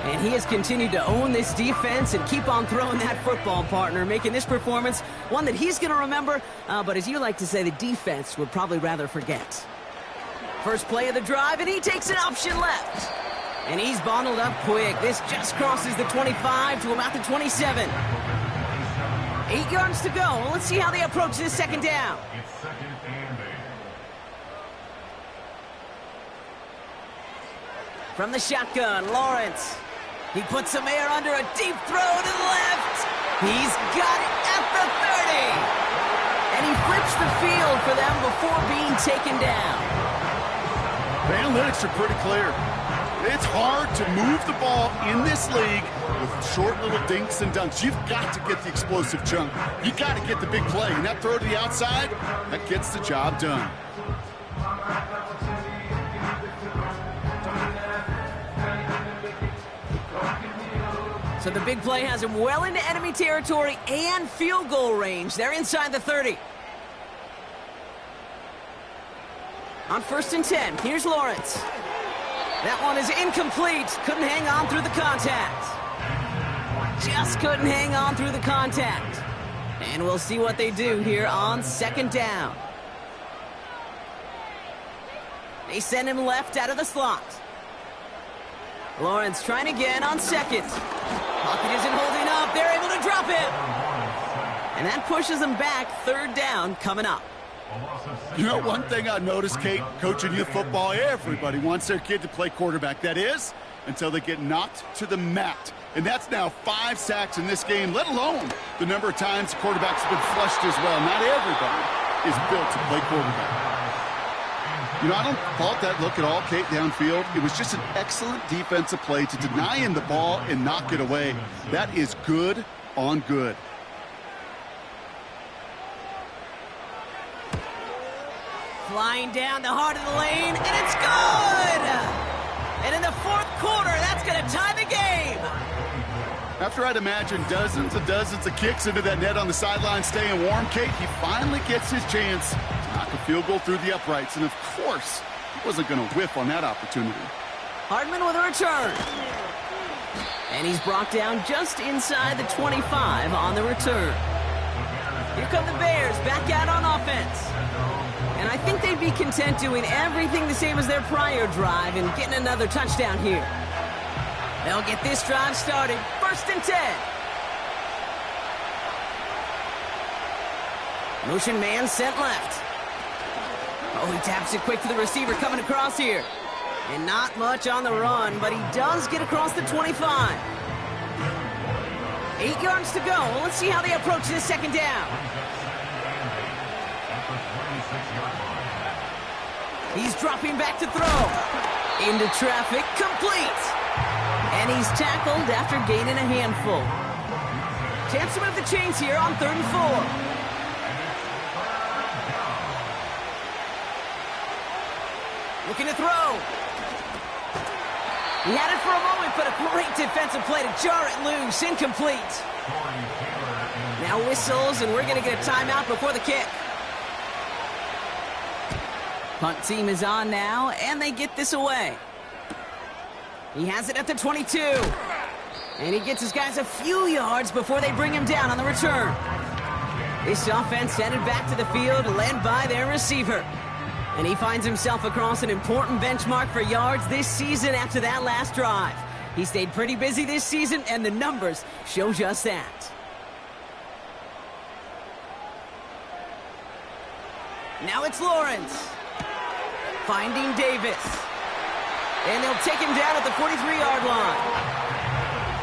And he has continued to own this defense and keep on throwing that football, partner, making this performance one that he's going to remember, but as you like to say, the defense would probably rather forget. First play of the drive, and he takes an option left. And he's bundled up quick. This just crosses the 25 to about the 27. 8 yards to go. Let's see how they approach this second down. It's second and 8. From the shotgun, Lawrence. He puts some air under a deep throw to the left. He's got it at the 30. And he flips the field for them before being taken down. The analytics are pretty clear. It's hard to move the ball in this league with short little dinks and dunks. You've got to get the explosive chunk. You got to get the big play. And that throw to the outside, that gets the job done. So the big play has him well into enemy territory and field goal range. They're inside the 30. On 1st and 10, here's Lawrence. That one is incomplete. Couldn't hang on through the contact. Just couldn't hang on through the contact. And we'll see what they do here on 2nd down. They send him left out of the slot. Lawrence trying again on 2nd. Pocket isn't holding up. They're able to drop it. And that pushes them back. 3rd down coming up. You know, one thing I noticed, Kate, coaching youth football, everybody wants their kid to play quarterback. That is, until they get knocked to the mat. And that's now 5 sacks in this game, let alone the number of times the quarterbacks have been flushed as well. Not everybody is built to play quarterback. You know, I don't fault that look at all, Kate, downfield. It was just an excellent defensive play to deny him the ball and knock it away. That is good on good. Flying down the heart of the lane, and it's good! And in the 4th quarter, that's going to tie the game. After I'd imagine dozens and dozens of kicks into that net on the sideline staying warm, Kate, he finally gets his chance to knock a field goal through the uprights. And of course, he wasn't going to whiff on that opportunity. Hardman with a return. And he's brought down just inside the 25 on the return. Here come the Bears back out on offense. And I think they'd be content doing everything the same as their prior drive and getting another touchdown here. They'll get this drive started. 1st and 10. Motion man sent left. Oh, he taps it quick to the receiver coming across here. And not much on the run, but he does get across the 25. 8 yards to go. Let's see how they approach this second down. He's dropping back to throw. Into traffic, complete. And he's tackled after gaining a handful. Chance to move the chains here on 3rd and 4. Looking to throw. He had it for a moment, but a great defensive play to jar it loose. Incomplete. Now whistles, and we're going to get a timeout before the kick. Punt team is on now, and they get this away. He has it at the 22. And he gets his guys a few yards before they bring him down on the return. This offense headed back to the field, led by their receiver. And he finds himself across an important benchmark for yards this season after that last drive. He stayed pretty busy this season, and the numbers show just that. Now it's Lawrence. Finding Davis. And they'll take him down at the 43-yard line.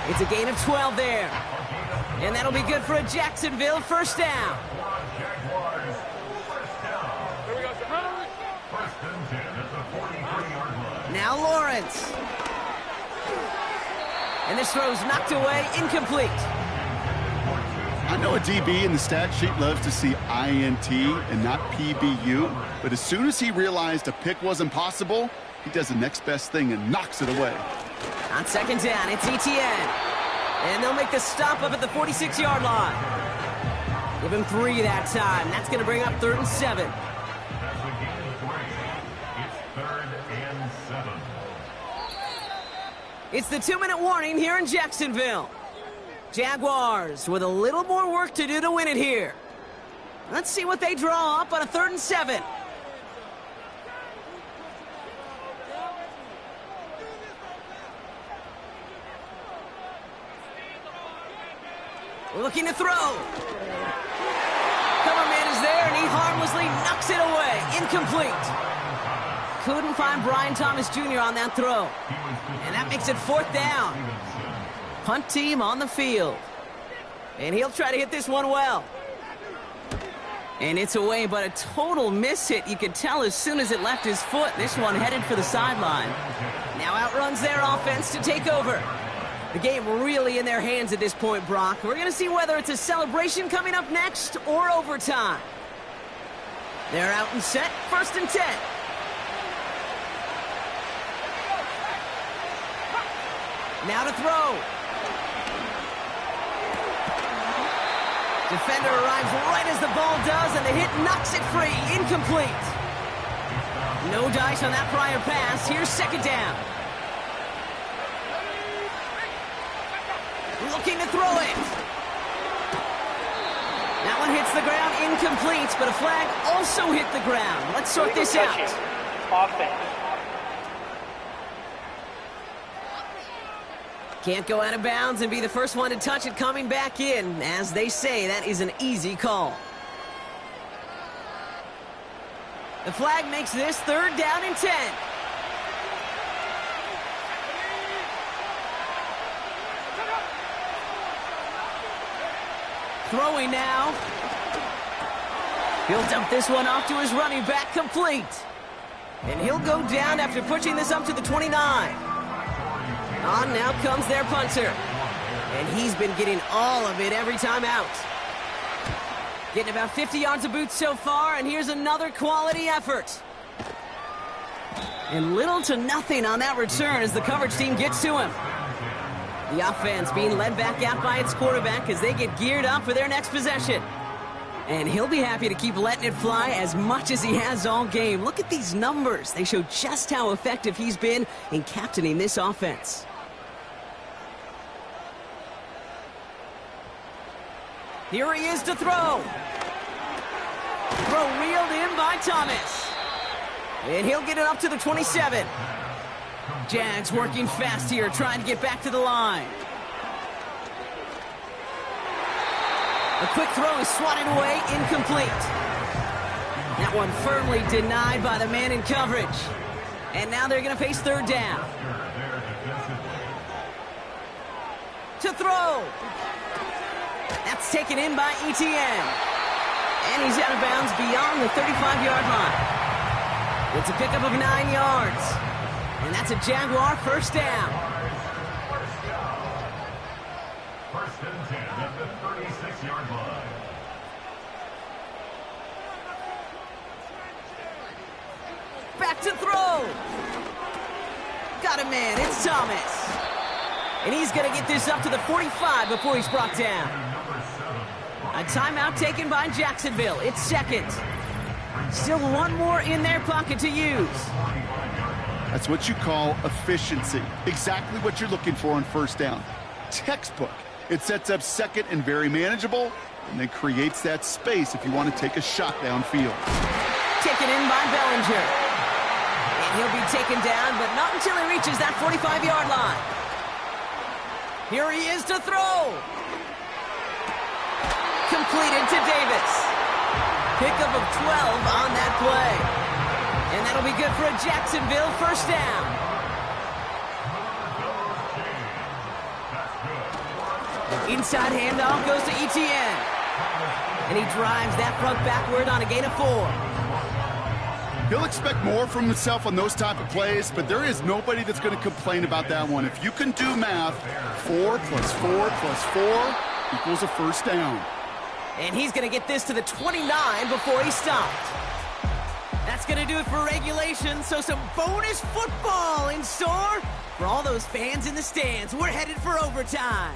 It's a gain of 12 there. And that'll be good for a Jacksonville 1st down. Now Lawrence. And this throw's knocked away, incomplete. I know a DB in the stat sheet loves to see INT and not PBU, but as soon as he realized a pick wasn't possible, he does the next best thing and knocks it away. On 2nd down, it's ETN. And they'll make the stop up at the 46-yard line. Give him 3 that time. That's going to bring up 3rd and 7. That's a gain of 3. It's 3rd and 7. It's the 2-minute warning here in Jacksonville. Jaguars with a little more work to do to win it here. Let's see what they draw up on a 3rd and 7. Looking to throw. Cover man is there, and he harmlessly knocks it away. Incomplete. Couldn't find Brian Thomas Jr. on that throw. And that makes it 4th down. Punt team on the field. And he'll try to hit this one well. And it's away, but a total miss hit. You could tell as soon as it left his foot. This one headed for the sideline. Now outruns their offense to take over. The game really in their hands at this point, Brock. We're going to see whether it's a celebration coming up next or overtime. They're out and set. 1st and 10. Now to throw. Defender arrives right as the ball does, and the hit knocks it free. Incomplete. No dice on that prior pass. Here's 2nd down. Looking to throw it. That one hits the ground. Incomplete, but a flag also hit the ground. Let's sort this out. Offense. Can't go out of bounds and be the first one to touch it coming back in. As they say, that is an easy call. The flag makes this 3rd down and 10. Throwing now. He'll dump this one off to his running back, complete. And he'll go down after pushing this up to the 29. On now comes their punter. And he's been getting all of it every time out. Getting about 50 yards of boots so far, and here's another quality effort. And little to nothing on that return as the coverage team gets to him. The offense being led back out by its quarterback as they get geared up for their next possession. And he'll be happy to keep letting it fly as much as he has all game. Look at these numbers. They show just how effective he's been in captaining this offense. Here he is to throw. Throw reeled in by Thomas. And he'll get it up to the 27. Jags working fast here, trying to get back to the line. A quick throw is swatted away, incomplete. That one firmly denied by the man in coverage. And now they're going to face 3rd down. To throw. That's taken in by Etienne. And he's out of bounds beyond the 35-yard line. It's a pickup of 9 yards. And that's a Jaguar 1st down. 1st and 10 at the 36-yard line. Back to throw. Got a man. It's Thomas. And he's going to get this up to the 45 before he's brought down. A timeout taken by Jacksonville. It's 2nd. Still one more in their pocket to use. That's what you call efficiency. Exactly what you're looking for on 1st down. Textbook. It sets up 2nd and very manageable, and then creates that space if you want to take a shot downfield. Taken in by Bellinger. And he'll be taken down, but not until he reaches that 45-yard line. Here he is to throw. Completed to Davis. Pickup of 12 on that play. And that'll be good for a Jacksonville 1st down. Inside handoff goes to Etienne. And he drives that front backward on a gain of 4. He'll expect more from himself on those type of plays, but there is nobody that's going to complain about that one. If you can do math, 4 plus 4 plus 4 equals a 1st down. And he's going to get this to the 29 before he stopped. That's going to do it for regulation, so some bonus football in store for all those fans in the stands. We're headed for overtime.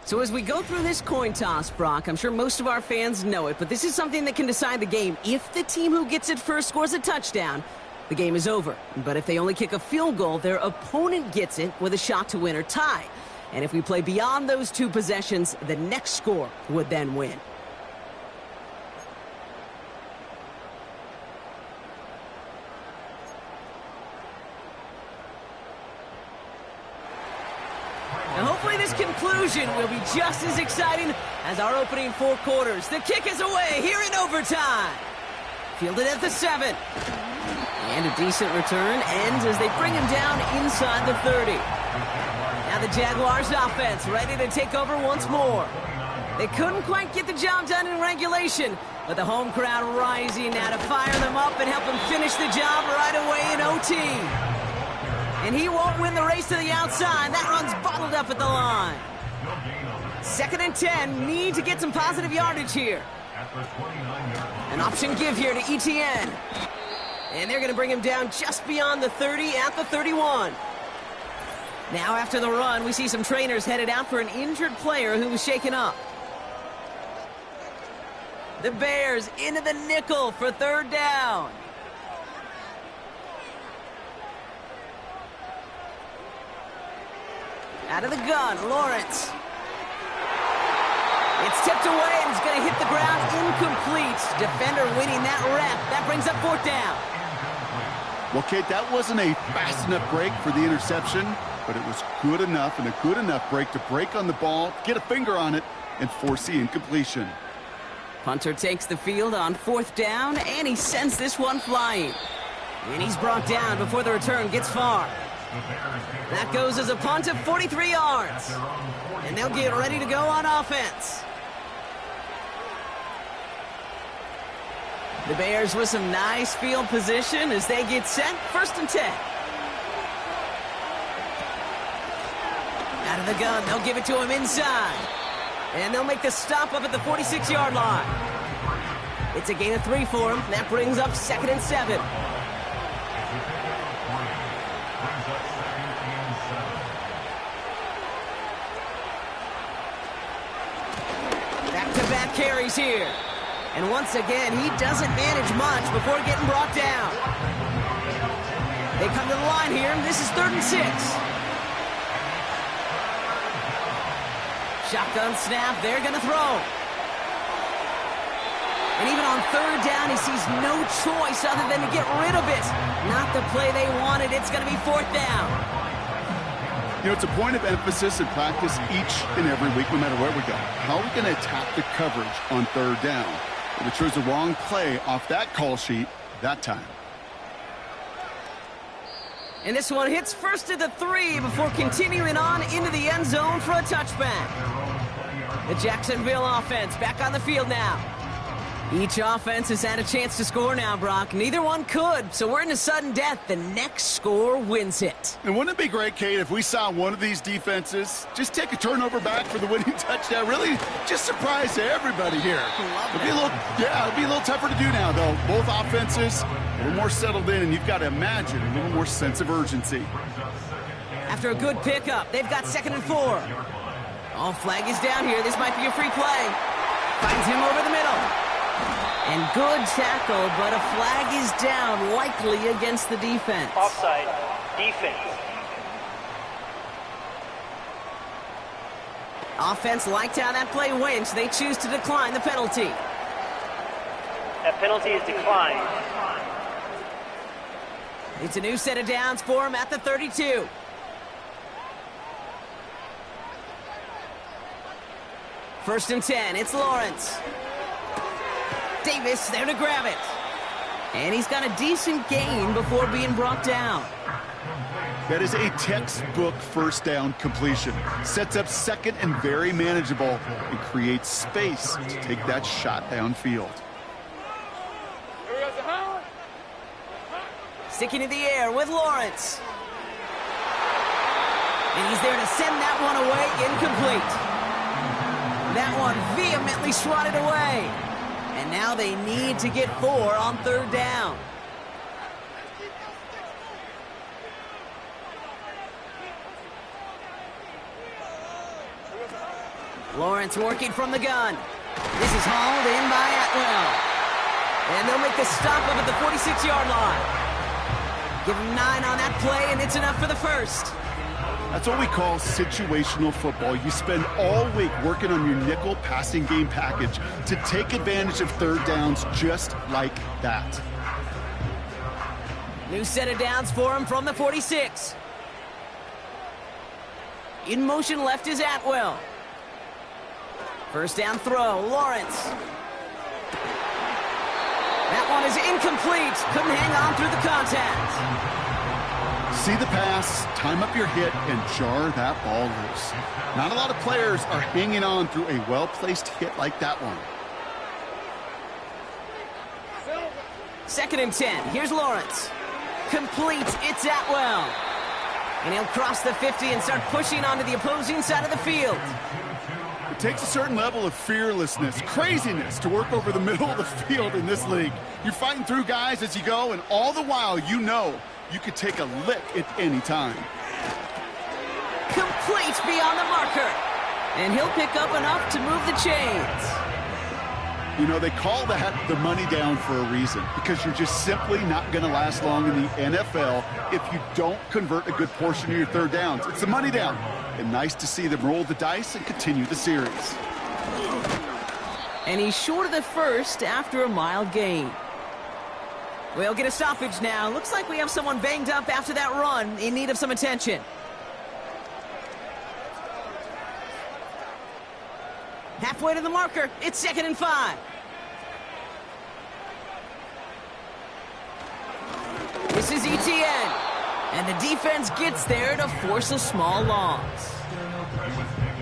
So as we go through this coin toss, Brock, I'm sure most of our fans know it, but this is something that can decide the game. If the team who gets it first scores a touchdown, the game is over. But if they only kick a field goal, their opponent gets it with a shot to win or tie. And if we play beyond those 2 possessions, the next score would then win. hopefully this conclusion will be just as exciting as our opening 4 quarters. The kick is away here in overtime. Fielded at the 7. And a decent return ends as they bring him down inside the 30. Now the Jaguars offense ready to take over once more. They couldn't quite get the job done in regulation, but the home crowd rising now to fire them up and help them finish the job right away in OT. And he won't win the race to the outside. That run's bottled up at the line. 2nd and 10, need to get some positive yardage here. An option give here to ETN. And they're going to bring him down just beyond the 30 at the 31. Now after the run, we see some trainers headed out for an injured player who was shaken up. The Bears into the nickel for 3rd down. Out of the gun, Lawrence. It's tipped away and it's going to hit the ground incomplete. Defender winning that rep. That brings up 4th down. Well, Kate, that wasn't a fast enough break for the interception, but it was good enough and a good enough break to break on the ball, get a finger on it, and force the incompletion. Punter takes the field on 4th down, and he sends this one flying. And he's brought down before the return gets far. That goes as a punt of 43 yards. And they'll get ready to go on offense. The Bears with some nice field position as they get set. 1st and 10. Out of the gun, they'll give it to him inside. And they'll make the stop up at the 46-yard line. It's a gain of 3 for him. That brings up 2nd and 7. Back-to-back carries here. And once again, he doesn't manage much before getting brought down. They come to the line here. This is 3rd and 6. Shotgun snap, they're going to throw. And even on 3rd down, he sees no choice other than to get rid of it. Not the play they wanted. It's going to be 4th down. You know, it's a point of emphasis in practice each and every week, no matter where we go. How are we going to attack the coverage on 3rd down? But we chose the wrong play off that call sheet that time. And this one hits first at the 3 before continuing on into the end zone for a touchback. The Jacksonville offense back on the field now. Each offense has had a chance to score now, Brock. Neither one could, so we're in a sudden death. The next score wins it. And wouldn't it be great, Kate, if we saw one of these defenses just take a turnover back for the winning touchdown? Really just surprise everybody here. It'll be a little tougher to do now, though. Both offenses a little more settled in, and you've got to imagine a little more sense of urgency. After a good pickup, they've got 2nd and 4. Oh, flag is down here. This might be a free play. Finds him over the middle. And good tackle, but a flag is down, likely against the defense. Offside, defense. Offense liked how that play went. They choose to decline the penalty. That penalty is declined. It's a new set of downs for him at the 32. First and 10, it's Lawrence. Davis there to grab it. And he's got a decent gain before being brought down. That is a textbook 1st down completion. Sets up 2nd and very manageable and creates space to take that shot downfield. Sticking in the air with Lawrence. And he's there to send that one away, incomplete. That one vehemently swatted away. And now they need to get 4 on 3rd down. Lawrence working from the gun. This is hauled in by Atwell. And they'll make the stop up at the 46-yard line. Give him 9 on that play, and it's enough for the 1st. That's what we call situational football. You spend all week working on your nickel passing game package to take advantage of 3rd downs just like that. New set of downs for him from the 46. In motion left is Atwell. First down throw, Lawrence. That one is incomplete. Couldn't hang on through the contact. See the pass, time up your hit, and jar that ball loose. Not a lot of players are hanging on through a well-placed hit like that one. 2nd and 10. Here's Lawrence. Complete. It's Atwell. And he'll cross the 50 and start pushing onto the opposing side of the field. It takes a certain level of fearlessness, craziness to work over the middle of the field in this league. You're fighting through guys as you go, and all the while you know you could take a lick at any time. Complete beyond the marker. And he'll pick up enough to move the chains. You know, they call that the money down for a reason, because you're just simply not going to last long in the NFL if you don't convert a good portion of your third downs. It's the money down. And nice to see them roll the dice and continue the series. And he's short of the first after a mild gain. We'll get a stoppage now. Looks like we have someone banged up after that run, in need of some attention. Halfway to the marker. It's 2nd and 5. This is ETN. And the defense gets there to force a small loss.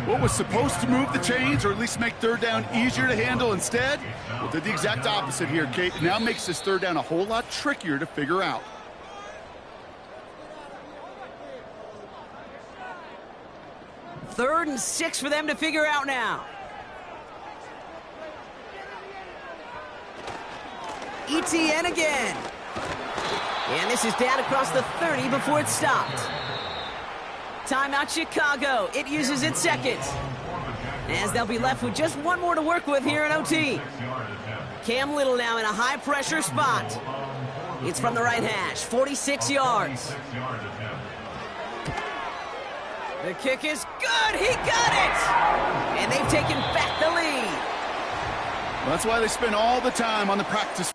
What was supposed to move the chains, or at least make third down easier to handle instead? Well, did the exact opposite here, Kate. It now makes this third down a whole lot trickier to figure out. Third and 6 for them to figure out now. ETN again. And this is down across the 30 before it's stopped. Timeout Chicago. It uses its second. As they'll be left with just one more to work with here in OT. Cam Little now in a high-pressure spot. It's from the right hash, 46 yards. The kick is good. He got it. And they've taken back the lead. Well, that's why they spend all the time on the practice